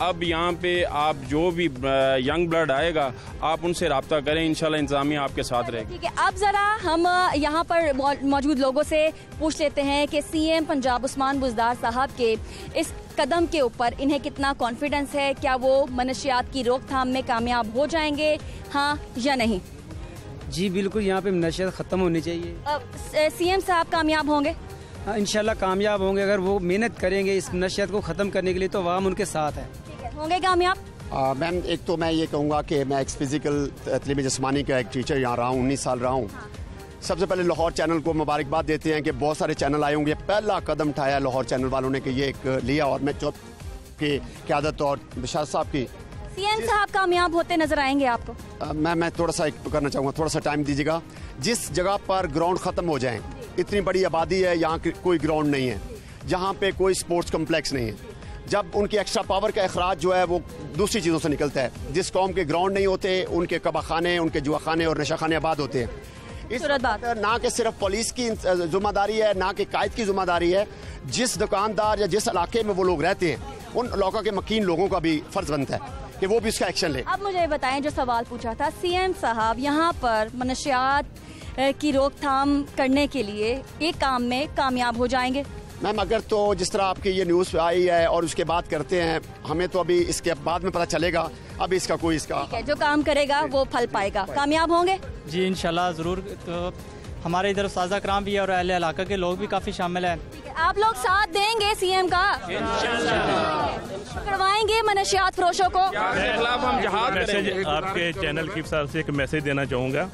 अब यहाँ पे आप जो भी यंग ब्लड आएगा आप उनसे रब्ता करें, इंशाल्लाह इंतज़ामिया आपके साथ रहेगी। ठीक है, अब ज़रा हम यहाँ पर मौजूद लोगों से पूछ लेते हैं कि CM पंजाब उस्मान बुज़दार साहब के इस कदम के ऊपर इन्हें कितना कॉन्फिडेंस है, क्या वो मनशियात की रोकथाम में कामयाब हो जाएंगे, हाँ या नहीं? जी बिल्कुल, यहाँ पे नशियात ख़त्म होनी चाहिए। CM साहब कामयाब होंगे? हाँ, इंशाल्लाह कामयाब होंगे। अगर वो मेहनत करेंगे इस नशियात को ख़त्म करने के लिए तो आवाम उनके साथ है। होंगे कामयाब? मैम, एक तो मैं ये कहूँगा कि मैं एक फ़िज़िकल तलीम जिस्मानी का एक टीचर यहाँ रहा हूँ, 19 साल रहा हूँ। सबसे पहले लाहौर चैनल को मुबारकबाद देते हैं कि बहुत सारे चैनल आए होंगे, पहला कदम उठाया लाहौर चैनल वालों ने कि ये एक लिया, और मैं की क़यादत और बिशारत साहब की। CM साहब कामयाब होते नजर आएंगे आपको? मैं थोड़ा सा एक करना चाहूँगा, थोड़ा सा टाइम दीजिएगा। जिस जगह पर ग्राउंड ख़त्म हो जाएँ, इतनी बड़ी आबादी है, यहाँ कोई ग्राउंड नहीं है, जहाँ पे कोई स्पोर्ट्स कम्प्लेक्स नहीं है, जब उनकी एक्स्ट्रा पावर का अखराज जो है वो दूसरी चीज़ों से निकलता है। जिस कौम के ग्राउंड नहीं होते उनके कबाखाने, उनके जुआखाने और नशाखाने आबाद होते हैं। इस ना कि सिर्फ पुलिस की जिम्मेदारी है, ना कि कायद की जिम्मेदारी है, जिस दुकानदार या जिस इलाके में वो लोग रहते हैं उन इलाका के मकीन लोगों का भी फर्ज बनता है कि वो भी इसका एक्शन ले। अब मुझे बताएं, जो सवाल पूछा था CM साहब, यहाँ पर मनशियात की रोकथाम करने के लिए एक काम में कामयाब हो जाएंगे? मैम, अगर तो जिस तरह आपकी ये न्यूज़ आई है और उसके बाद करते हैं, हमें तो अभी इसके बाद में पता चलेगा, अभी इसका कोई जो काम करेगा वो फल पाएगा। कामयाब होंगे? जी इंशाल्लाह ज़रूर। तो हमारे इधर उस्ताज़ा कराम भी है और अहले इलाका के लोग भी काफ़ी शामिल हैं। आप लोग साथ देंगे CM का? करवाएंगे मनशियात फरोशों को? आपके चैनल की तरफ से एक मैसेज देना चाहूँगा,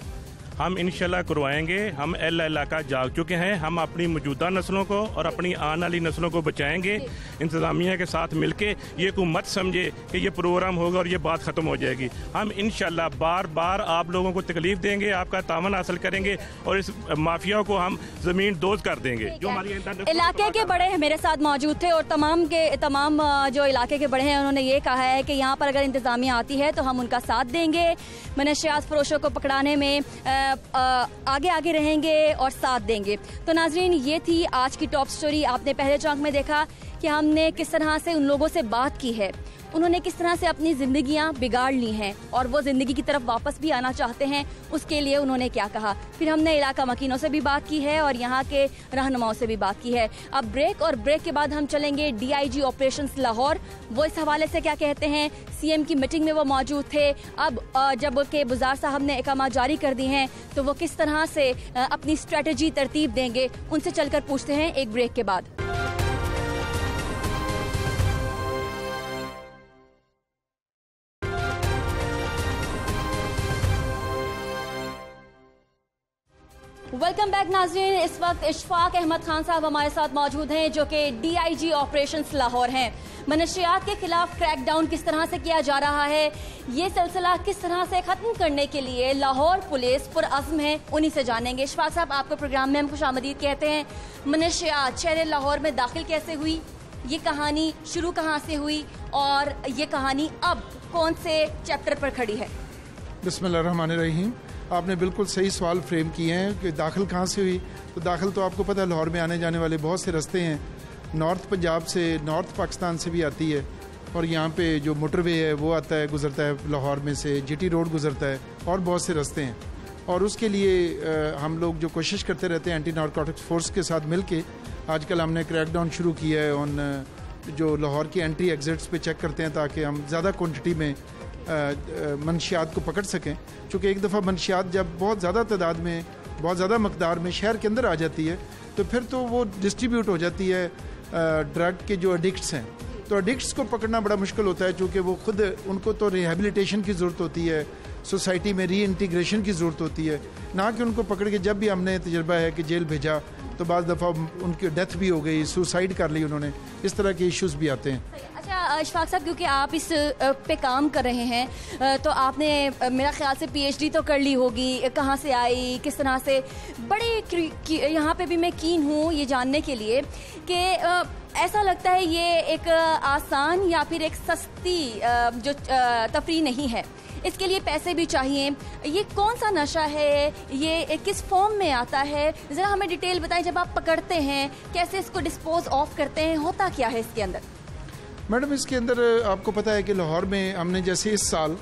हम इंशाल्लाह करवाएंगे। हम अहले इलाका जाग चुके हैं, हम अपनी मौजूदा नस्लों को और अपनी आने वाली नस्लों को बचाएंगे। इंतज़ामिया के साथ मिलके ये कोई मत समझे कि ये प्रोग्राम होगा और ये बात ख़त्म हो जाएगी। हम इंशाल्लाह बार बार आप लोगों को तकलीफ देंगे, आपका तावन हासिल करेंगे और इस माफिया को हम ज़मीन दोज कर देंगे। जो हमारी इलाके के बड़े मेरे साथ मौजूद थे और तमाम जो इलाके के बड़े हैं उन्होंने ये कहा है कि यहाँ पर अगर इंतज़ामिया आती है तो हम उनका साथ देंगे, मनशियात फरोशों को पकड़ाने में आगे आगे रहेंगे और साथ देंगे। तो नाजरीन, ये थी आज की टॉप स्टोरी। आपने पहले चौंक में देखा कि हमने किस तरह से उन लोगों से बात की है, उन्होंने किस तरह से अपनी जिंदगियां बिगाड़ ली हैं और वो जिंदगी की तरफ वापस भी आना चाहते हैं, उसके लिए उन्होंने क्या कहा। फिर हमने इलाका मकीनों से भी बात की है और यहाँ के रहनुमाओं से भी बात की है। अब ब्रेक, और ब्रेक के बाद हम चलेंगे DIG ऑपरेशंस लाहौर, वो इस हवाले से क्या कहते हैं। CM की मीटिंग में वो मौजूद थे। अब जब के बुज़ार साहब ने अहकाम जारी कर दी हैं तो वो किस तरह से अपनी स्ट्रेटजी तरतीब देंगे, उनसे चलकर पूछते हैं एक ब्रेक के बाद। वेलकम बैक नाज़रीन। इस वक्त इशफाक अहमद खान साहब हमारे साथ मौजूद हैं जो कि DIG ऑपरेशंस लाहौर हैं। मनशियात के खिलाफ क्रैकडाउन किस तरह से किया जा रहा है, ये सिलसिला किस तरह से खत्म करने के लिए लाहौर पुलिस पुरअज़्म है, उन्हीं से जानेंगे। इशफाक साहब, आपके प्रोग्राम में हम खुशामदीद कहते हैं। मनशियात शहर लाहौर में दाखिल कैसे हुई, ये कहानी शुरू कहाँ से हुई और ये कहानी अब कौन से चैप्टर पर खड़ी है? बिस्मिल्लाहिर्रहमानिर्रहीम। आपने बिल्कुल सही सवाल फ्रेम किए हैं कि दाखिल कहाँ से हुई। तो दाखिल तो आपको पता है लाहौर में आने जाने वाले बहुत से रास्ते हैं। नॉर्थ पंजाब से, नॉर्थ पाकिस्तान से भी आती है और यहाँ पे जो मोटरवे है वो आता है, गुजरता है लाहौर में से, GT रोड गुजरता है और बहुत से रास्ते हैं। और उसके लिए हम लोग जो कोशिश करते रहते हैं एंटी नारकोटिक्स फोर्स के साथ मिल के, आजकल हमने क्रैकडाउन शुरू किया है उन जो लाहौर की एंट्री एग्जिट्स पे चेक करते हैं ताकि हम ज़्यादा क्वान्टिटी में मनशियात को पकड़ सकें। चूँकि एक दफ़ा मनशियात जब बहुत ज़्यादा तादाद में, बहुत ज़्यादा मकदार में शहर के अंदर आ जाती है तो फिर तो वो डिस्ट्रीब्यूट हो जाती है ड्रग के जो एडिक्ट्स हैं। तो एडिक्ट्स को पकड़ना बड़ा मुश्किल होता है चूँकि वो खुद, उनको तो रिहेबिलिटेशन की ज़रूरत होती है, सोसाइटी में री इंटीग्रेशन की ज़रूरत होती है, ना कि उनको पकड़ के जब भी हमने तजर्बा है कि जेल भेजा तो बाद दफ़ा उनकी डेथ भी हो गई, सुसाइड कर ली उन्होंने, इस तरह के इश्यूज़ भी आते हैं। अच्छा इशफाक साहब, क्योंकि आप इस पे काम कर रहे हैं तो आपने मेरा ख्याल से PhD तो कर ली होगी, कहाँ से आई, किस तरह से, बड़े यहाँ पे भी मैं कीन हूँ ये जानने के लिए कि ऐसा लगता है ये एक आसान या फिर एक सस्ती जो तफरीह नहीं है, इसके लिए पैसे भी चाहिए। ये कौन सा नशा है, ये किस फॉर्म में आता है, ज़रा हमें डिटेल बताएं। जब आप पकड़ते हैं कैसे इसको डिस्पोज ऑफ करते हैं, होता क्या है इसके अंदर? मैडम, इसके अंदर आपको पता है कि लाहौर में हमने जैसे इस साल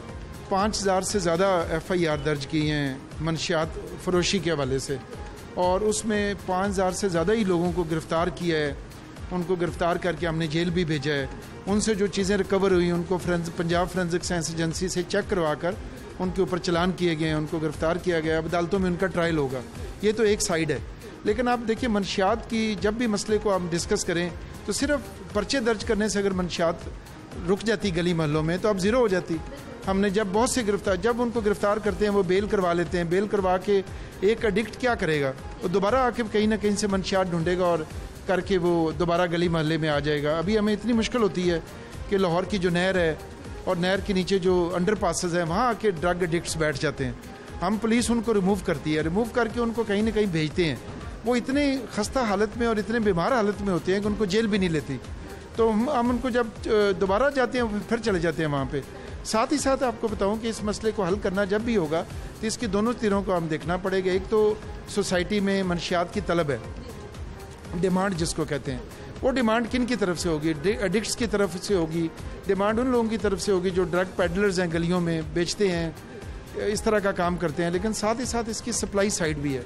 5000 से ज़्यादा FIR दर्ज की हैं मनशियात फरोशी के हवाले से, और उसमें 5000 से ज़्यादा ही लोगों को गिरफ़्तार किया है। उनको गिरफ़्तार करके हमने जेल भी भेजा है। उनसे जो चीज़ें रिकवर हुई उनको पंजाब फोरेंसिक साइंस एजेंसी से चेक करवा कर उनके ऊपर चलान किए गए हैं, उनको गिरफ़्तार किया गया। अब अदालतों में उनका ट्रायल होगा। ये तो एक साइड है, लेकिन आप देखिए मनशियात की जब भी मसले को हम डिस्कस करें तो सिर्फ पर्चे दर्ज करने से अगर मनशियात रुक जाती गली महलों में तो अब ज़ीरो हो जाती। हमने जब बहुत से जब उनको गिरफ़्तार करते हैं वो बेल करवा लेते हैं। बेल करवा के एक एडिक्ट क्या करेगा, वो दोबारा आके कहीं ना कहीं से मनशियात ढूंढेगा और करके वो दोबारा गली महल्ले में आ जाएगा। अभी हमें इतनी मुश्किल होती है कि लाहौर की जो नहर है और नहर के नीचे जो अंडर पासेस हैं वहाँ आके ड्रग एडिक्ट्स बैठ जाते हैं। हम पुलिस उनको रिमूव करती है, रिमूव करके उनको कहीं ना कहीं भेजते हैं। वो इतने खस्ता हालत में और इतने बीमार हालत में होते हैं कि उनको जेल भी नहीं लेती। तो हम उनको जब दोबारा जाते हैं फिर चले जाते हैं वहाँ पे। साथ ही साथ आपको बताऊं कि इस मसले को हल करना जब भी होगा तो इसके दोनों तीरों को हम देखना पड़ेगा। एक तो सोसाइटी में मनशियात की तलब है, डिमांड जिसको कहते हैं, वो डिमांड किन की तरफ से होगी? एडिक्ट्स की तरफ से होगी। डिमांड उन लोगों की तरफ से होगी जो ड्रग पेडलर्स हैं, गलियों में बेचते हैं, इस तरह का काम करते हैं। लेकिन साथ ही साथ इसकी सप्लाई साइड भी है।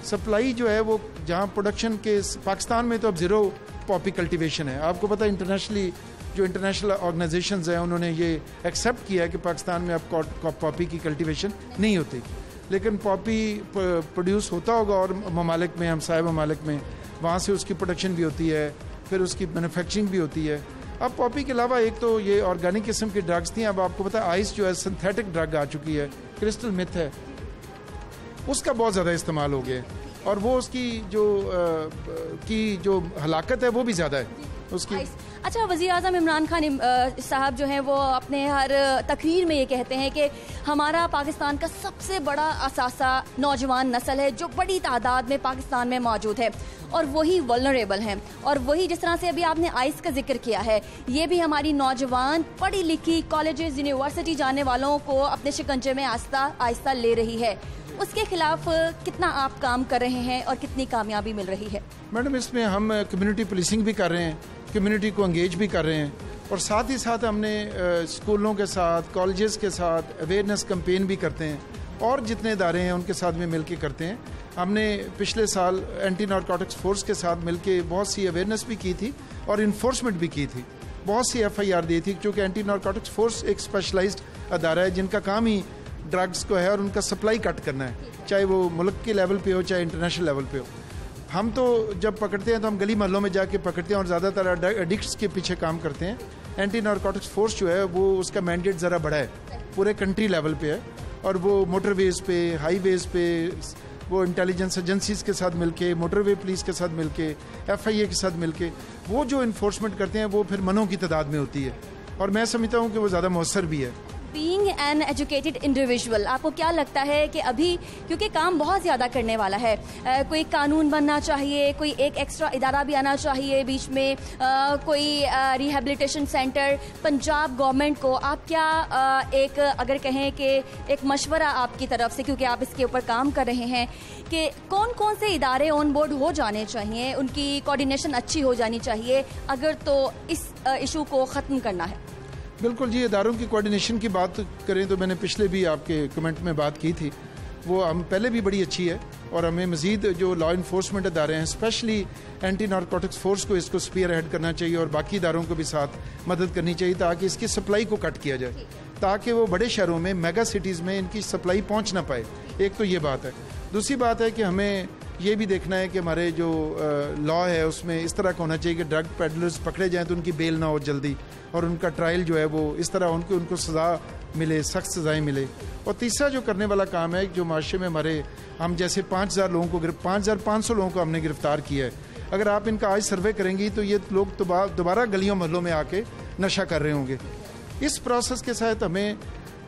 सप्लाई जो है वो जहाँ प्रोडक्शन के, पाकिस्तान में तो अब ज़ीरो पॉपी कल्टीवेशन है। आपको पता है इंटरनेशनली जो इंटरनेशनल ऑर्गेनाइजेशंस हैं उन्होंने ये एक्सेप्ट किया है कि पाकिस्तान में अब पॉपी की कल्टीवेशन नहीं होती। लेकिन पॉपी प्रोड्यूस होता होगा और ममालिक में, हमसाय ममालिक में, वहाँ से उसकी प्रोडक्शन भी होती है, फिर उसकी मैन्युफैक्चरिंग भी होती है। अब पॉपी के अलावा एक तो ये ऑर्गेनिक किस्म की ड्रग्स थी, अब आपको पता है आइस जो है सिंथेटिक ड्रग आ चुकी है, क्रिस्टल मिथ है, उसका बहुत ज़्यादा इस्तेमाल हो गया और वो उसकी जो हलाकत है वो भी ज़्यादा है उसकी। अच्छा, वज़ीर आज़म इमरान खान साहब जो हैं वो अपने हर तकरीर में ये कहते हैं कि हमारा पाकिस्तान का सबसे बड़ा असासा नौजवान नस्ल है जो बड़ी तादाद में पाकिस्तान में मौजूद है और वही वल्नरेबल हैं। और वही जिस तरह से अभी आपने आइस का जिक्र किया है, ये भी हमारी नौजवान पढ़ी लिखी कॉलेजेस यूनिवर्सिटी जाने वालों को अपने शिकंजे में आहिस्ता आहिस्ता ले रही है। उसके खिलाफ कितना आप काम कर रहे हैं और कितनी कामयाबी मिल रही है? मैडम, इसमें हम कम्युनिटी पुलिसिंग भी कर रहे हैं, कम्युनिटी को एंगेज भी कर रहे हैं और साथ ही साथ हमने स्कूलों के साथ, कॉलेजेस के साथ अवेयरनेस कैंपेन भी करते हैं और जितने इदारे हैं उनके साथ में मिल के करते हैं। हमने पिछले साल एंटी नारकोटिक्स फोर्स के साथ मिल के बहुत सी अवेयरनेस भी की थी और इन्फोर्समेंट भी की थी, बहुत सी FIR दी थी, क्योंकि एंटी नारकोटिक्स फोर्स एक स्पेशलाइज्ड अदारा है जिनका काम ही ड्रग्स को है और उनका सप्लाई कट करना है, चाहे वो मुल्क के लेवल पे हो चाहे इंटरनेशनल लेवल पे हो। हम तो जब पकड़ते हैं तो हम गली मोहल्लों में जाके पकड़ते हैं और ज़्यादातर एडिक्ट्स के पीछे काम करते हैं। एंटी नारकोटिक्स फोर्स जो है वो उसका मैंडेट ज़रा बड़ा है, पूरे कंट्री लेवल पे है और वो मोटरवेज़ पे, हाईवेज़ पे वो इंटेलिजेंस एजेंसीज़ के साथ मिलके, मोटरवे पुलिस के साथ मिलके, FIA के साथ मिलके वो जो इन्फोर्समेंट करते हैं वो फिर मनों की तादाद में होती है और मैं समझता हूँ कि वो ज़्यादा मौसर भी है। बीइंग एन एजुकेटेड इंडिविजुअल, आपको क्या लगता है कि अभी क्योंकि काम बहुत ज़्यादा करने वाला है, कोई कानून बनना चाहिए, कोई एक एक्स्ट्रा इदारा भी आना चाहिए बीच में, कोई रिहेबिलिटेशन सेंटर, पंजाब गवर्नमेंट को आप क्या एक अगर कहें कि एक मशवरा आपकी तरफ से, क्योंकि आप इसके ऊपर काम कर रहे हैं, कि कौन कौन से इदारे ऑन बोर्ड हो जाने चाहिए, उनकी कोऑर्डिनेशन अच्छी हो जानी चाहिए अगर तो इस इशू को ख़त्म करना है? बिल्कुल जी, इदारों की कोऑर्डिनेशन की बात करें तो मैंने पिछले भी आपके कमेंट में बात की थी, वो हम पहले भी बड़ी अच्छी है और हमें मज़ीद जो लॉ इन्फोर्समेंट इदारे हैं, स्पेशली एंटी नारकोटिक्स फोर्स को इसको स्पीयर हेड करना चाहिए और बाकी इदारों को भी साथ मदद करनी चाहिए ताकि इसकी सप्लाई को कट किया जाए, ताकि वो बड़े शहरों में, मेगा सिटीज़ में इनकी सप्लाई पहुँच ना पाए। एक तो ये बात है। दूसरी बात है कि हमें ये भी देखना है कि हमारे जो लॉ है उसमें इस तरह का होना चाहिए कि ड्रग पेडलर्स पकड़े जाएँ तो उनकी बेल ना हो जल्दी और उनका ट्रायल जो है वो इस तरह उनको सज़ा मिले, सख्त सज़ाएँ मिले। और तीसरा जो करने वाला काम है, जो माशरे में हमारे हम जैसे 5,000 लोगों को 5,500 लोगों को हमने गिरफ्तार किया है, अगर आप इनका आज सर्वे करेंगी तो ये लोग दोबारा गलियों मोहल्लों में आके नशा कर रहे होंगे। इस प्रोसेस के साथ हमें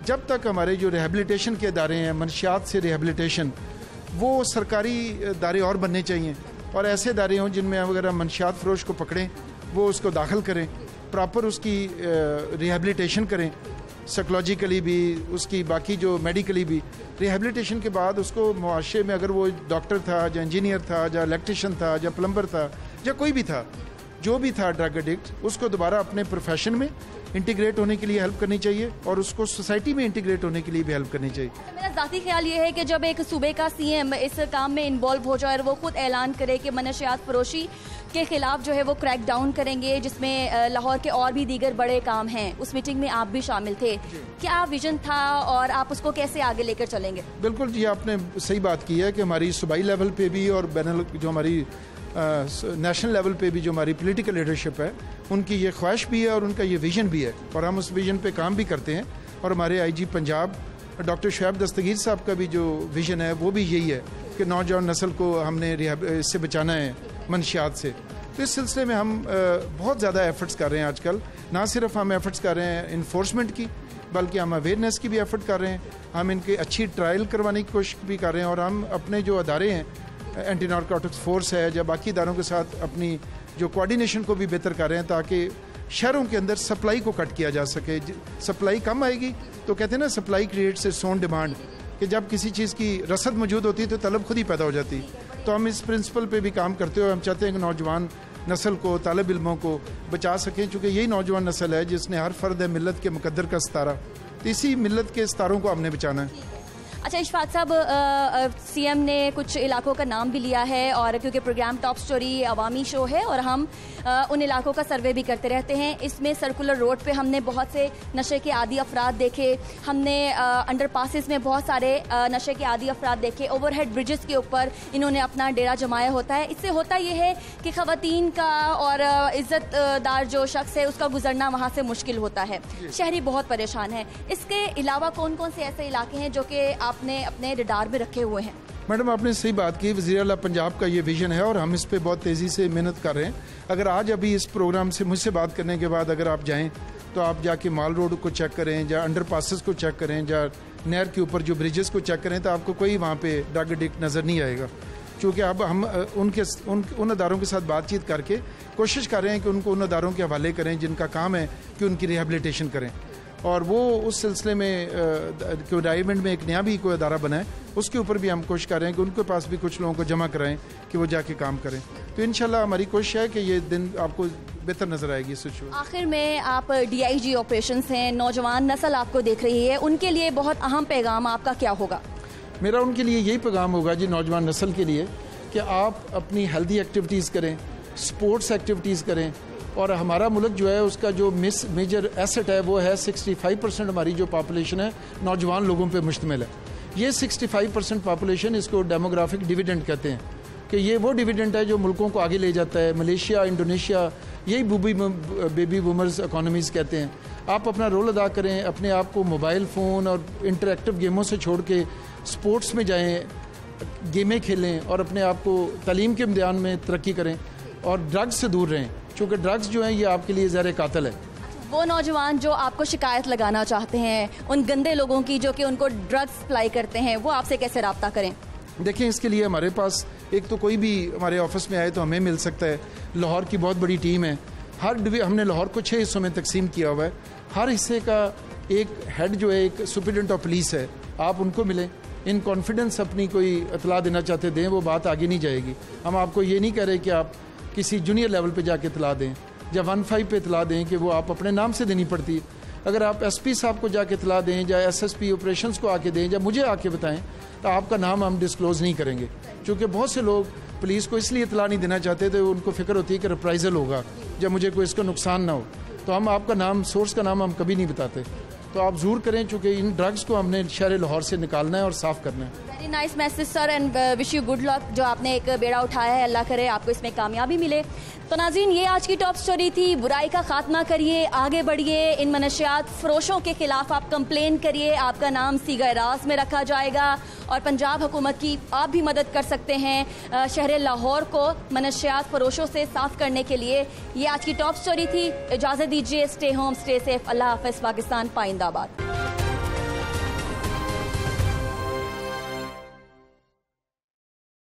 जब तक हमारे जो रिहेबिलिटेशन के इदारे हैं, मनशियात से रिहेबिलिटेशन, वो सरकारी इदारे और बनने चाहिए और ऐसे इदारे हों जिनमें अगर हम मनशियात फरोश को पकड़ें वो उसको दाखिल करें, प्रॉपर उसकी रिहेबिलिटेशन करें, साइकोलॉजिकली भी उसकी, बाकी जो मेडिकली भी। रिहेबिलिटेशन के बाद उसको मुआशरे में अगर वो डॉक्टर था या इंजीनियर था या इलेक्ट्रिशियन था या प्लम्बर था या कोई भी था, जो भी था ड्रग एडिक्ट, उसको दोबारा अपने प्रोफेशन में इंटीग्रेट होने के लिए हेल्प करनी चाहिए और उसको सोसाइटी में इंटीग्रेट होने के लिए भी हेल्प करनी चाहिए। मेरा ज़ाती ख्याल ये है कि जब एक सूबे का CM इस काम में इन्वॉल्व हो जाए और वो खुद ऐलान करे कि मनशियात फरोशी के खिलाफ जो है वो क्रैक डाउन करेंगे, जिसमें लाहौर के और भी दीगर बड़े काम हैं, उस मीटिंग में आप भी शामिल थे, क्या विजन था और आप उसको कैसे आगे लेकर चलेंगे? बिल्कुल जी, आपने सही बात की है कि हमारी सूबाई लेवल पे भी और जो हमारी नेशनल लेवल पे भी जो हमारी पॉलिटिकल लीडरशिप है, उनकी ये ख्वाहिश भी है और उनका ये विजन भी है और हम उस विजन पे काम भी करते हैं। और हमारे IG पंजाब डॉक्टर शुएब दस्तगीर साहब का भी जो विजन है वो भी यही है कि नौजवान नस्ल को हमने इससे बचाना है, मनशियात से। तो इस सिलसिले में हम बहुत ज़्यादा एफर्ट्स कर रहे हैं आजकल। ना सिर्फ हम एफर्ट्स कर रहे हैं इन्फोर्समेंट की, बल्कि हम अवेयरनेस की भी एफर्ट कर रहे हैं, हम इनकी अच्छी ट्रायल करवाने की कोशिश भी कर रहे हैं और हम अपने जो अदारे हैं, एंटी नारकोटिक्स फोर्स है या बाकी इदारों के साथ अपनी जो कोऑर्डिनेशन को भी बेहतर कर रहे हैं ताकि शहरों के अंदर सप्लाई को कट किया जा सके। सप्लाई कम आएगी तो कहते हैं ना, supply creates its own demand, कि जब किसी चीज़ की रसद मौजूद होती है तो तलब खुद ही पैदा हो जाती है। तो हम इस प्रिंसिपल पे भी काम करते हुए हम चाहते हैं कि नौजवान नस्ल को, तालिब इल्मों को बचा सकें, चूँकि यही नौजवान नस्ल है जिसने हर फ़र्द है मिलत के मुकद्दर का सितारा, तो इसी मिलत के सितारों को हमने बचाना है। अच्छा इशफाक साहब, CM ने कुछ इलाकों का नाम भी लिया है और क्योंकि प्रोग्राम टॉप स्टोरी अवामी शो है और हम उन इलाकों का सर्वे भी करते रहते हैं। इसमें सर्कुलर रोड पे हमने बहुत से नशे के आदी अफराद देखे, हमने अंडर पासिस में बहुत सारे नशे के आदी अफराद देखे, ओवरहेड ब्रिजेस के ऊपर इन्होंने अपना डेरा जमाया होता है। इससे होता यह है कि ख़वातीन का और इज़्ज़तदार जो शख्स है उसका गुजरना वहाँ से मुश्किल होता है, शहरी बहुत परेशान है। इसके अलावा कौन कौन से ऐसे इलाके हैं जो कि आपने अपने रडार में रखे हुए हैं? मैडम, आपने सही बात की, वज़ीर आला पंजाब का ये विजन है और हम इस पे बहुत तेज़ी से मेहनत कर रहे हैं। अगर आज अभी इस प्रोग्राम से मुझसे बात करने के बाद अगर आप जाएं तो आप जाके माल रोड को चेक करें या अंडर पासेस को चेक करें या नहर के ऊपर जो ब्रिजेस को चेक करें तो आपको कोई वहाँ पे ड्रग एडिक्ट नज़र नहीं आएगा। चूँकि अब हम उन अदारों के साथ बातचीत करके कोशिश कर रहे हैं कि उनको उन अदारों के हवाले करें जिनका काम है कि उनकी रिहेबिलिटेशन करें। और वो उस सिलसिले में डायमंड में एक नया भी कोई अदारा बना है, उसके ऊपर भी हम कोशिश कर रहे हैं कि उनके पास भी कुछ लोगों को जमा कराएं कि वो जाके काम करें। तो इंशाल्लाह हमारी कोशिश है कि ये दिन आपको बेहतर नज़र आएगी सिचुएशन। आखिर में आप DIG ऑपरेशंस हैं, नौजवान नस्ल आपको देख रही है, उनके लिए बहुत अहम पैगाम आपका क्या होगा? मेरा उनके लिए यही पैगाम होगा जी, नौजवान नस्ल के लिए, कि आप अपनी हेल्दी एक्टिविटीज़ करें, स्पोर्ट्स एक्टिविटीज़ करें। और हमारा मुल्क जो है उसका जो मेजर एसेट है वो है 65% हमारी जो पॉपुलेशन है नौजवान लोगों पे मुश्तमिल है। ये 65% पॉपुलेशन, इसको डेमोग्राफिक डिविडेंड कहते हैं कि ये वो डिविडेंड है जो मुल्कों को आगे ले जाता है। मलेशिया, इंडोनेशिया, यही बेबी बूमर्स इकोनॉमीज़ कहते हैं। आप अपना रोल अदा करें, अपने आप को मोबाइल फ़ोन और इंटरेक्टिव गेमों से छोड़ के स्पोर्ट्स में जाएँ, गेमें खेलें और अपने आप को तालीम के इम्तिहान में तरक्की करें और ड्रग्स से दूर रहें, क्योंकि ड्रग्स जो हैं ये आपके लिए ज़हर कातिल है। वो नौजवान जो आपको शिकायत लगाना चाहते हैं उन गंदे लोगों की जो कि उनको ड्रग्स सप्लाई करते हैं, वो आपसे कैसे रब्ता करें? देखें, इसके लिए हमारे पास एक तो कोई भी हमारे ऑफिस में आए तो हमें मिल सकता है। लाहौर की बहुत बड़ी टीम है, हमने लाहौर को 6 हिस्सों में तकसीम किया हुआ है। हर हिस्से का एक हेड जो है, एक सुपरिटेंडेंट ऑफ पुलिस है, आप उनको मिलें। इन कॉन्फिडेंस अपनी कोई इतला देना चाहते दें, वो बात आगे नहीं जाएगी। हम आपको ये नहीं कह रहे कि आप किसी जूनियर लेवल पे जाके इतला दें या 15 पे इतला दें कि वो आप अपने नाम से देनी पड़ती है। अगर आप SP साहब को जाके इतला दें या SSP ऑपरेशंस को आके दें या मुझे आके बताएं तो आपका नाम हम डिस्क्लोज़ नहीं करेंगे, क्योंकि बहुत से लोग पुलिस को इसलिए इतला नहीं देना चाहते तो उनको फिक्र होती है कि रिप्राइजल होगा या मुझे कोई इसका नुकसान ना हो। तो हम आपका नाम, सोर्स का नाम हम कभी नहीं बताते। तो आप ज़रूर करें, चूँकि इन ड्रग्स को हमने शहर लाहौर से निकालना है और साफ़ करना है। Very nice message sir, and wish you good luck. जो आपने एक बेड़ा उठाया है, अल्लाह करे आपको इसमें कामयाबी मिले। तो नाज़रीन, ये आज की टॉप स्टोरी थी। बुराई का खात्मा करिए, आगे बढ़िए, इन मनशियात फरोशों के खिलाफ आप कंप्लेन करिए, आपका नाम सीगा राज में रखा जाएगा और पंजाब हुकूमत की आप भी मदद कर सकते हैं शहर लाहौर को मनशियात फरोशों से साफ करने के लिए। ये आज की टॉप स्टोरी थी। इजाज़त दीजिए, स्टे होम, स्टे सेफ। अल्लाह हाफ़िज़। पाकिस्तान पाइंदाबाद।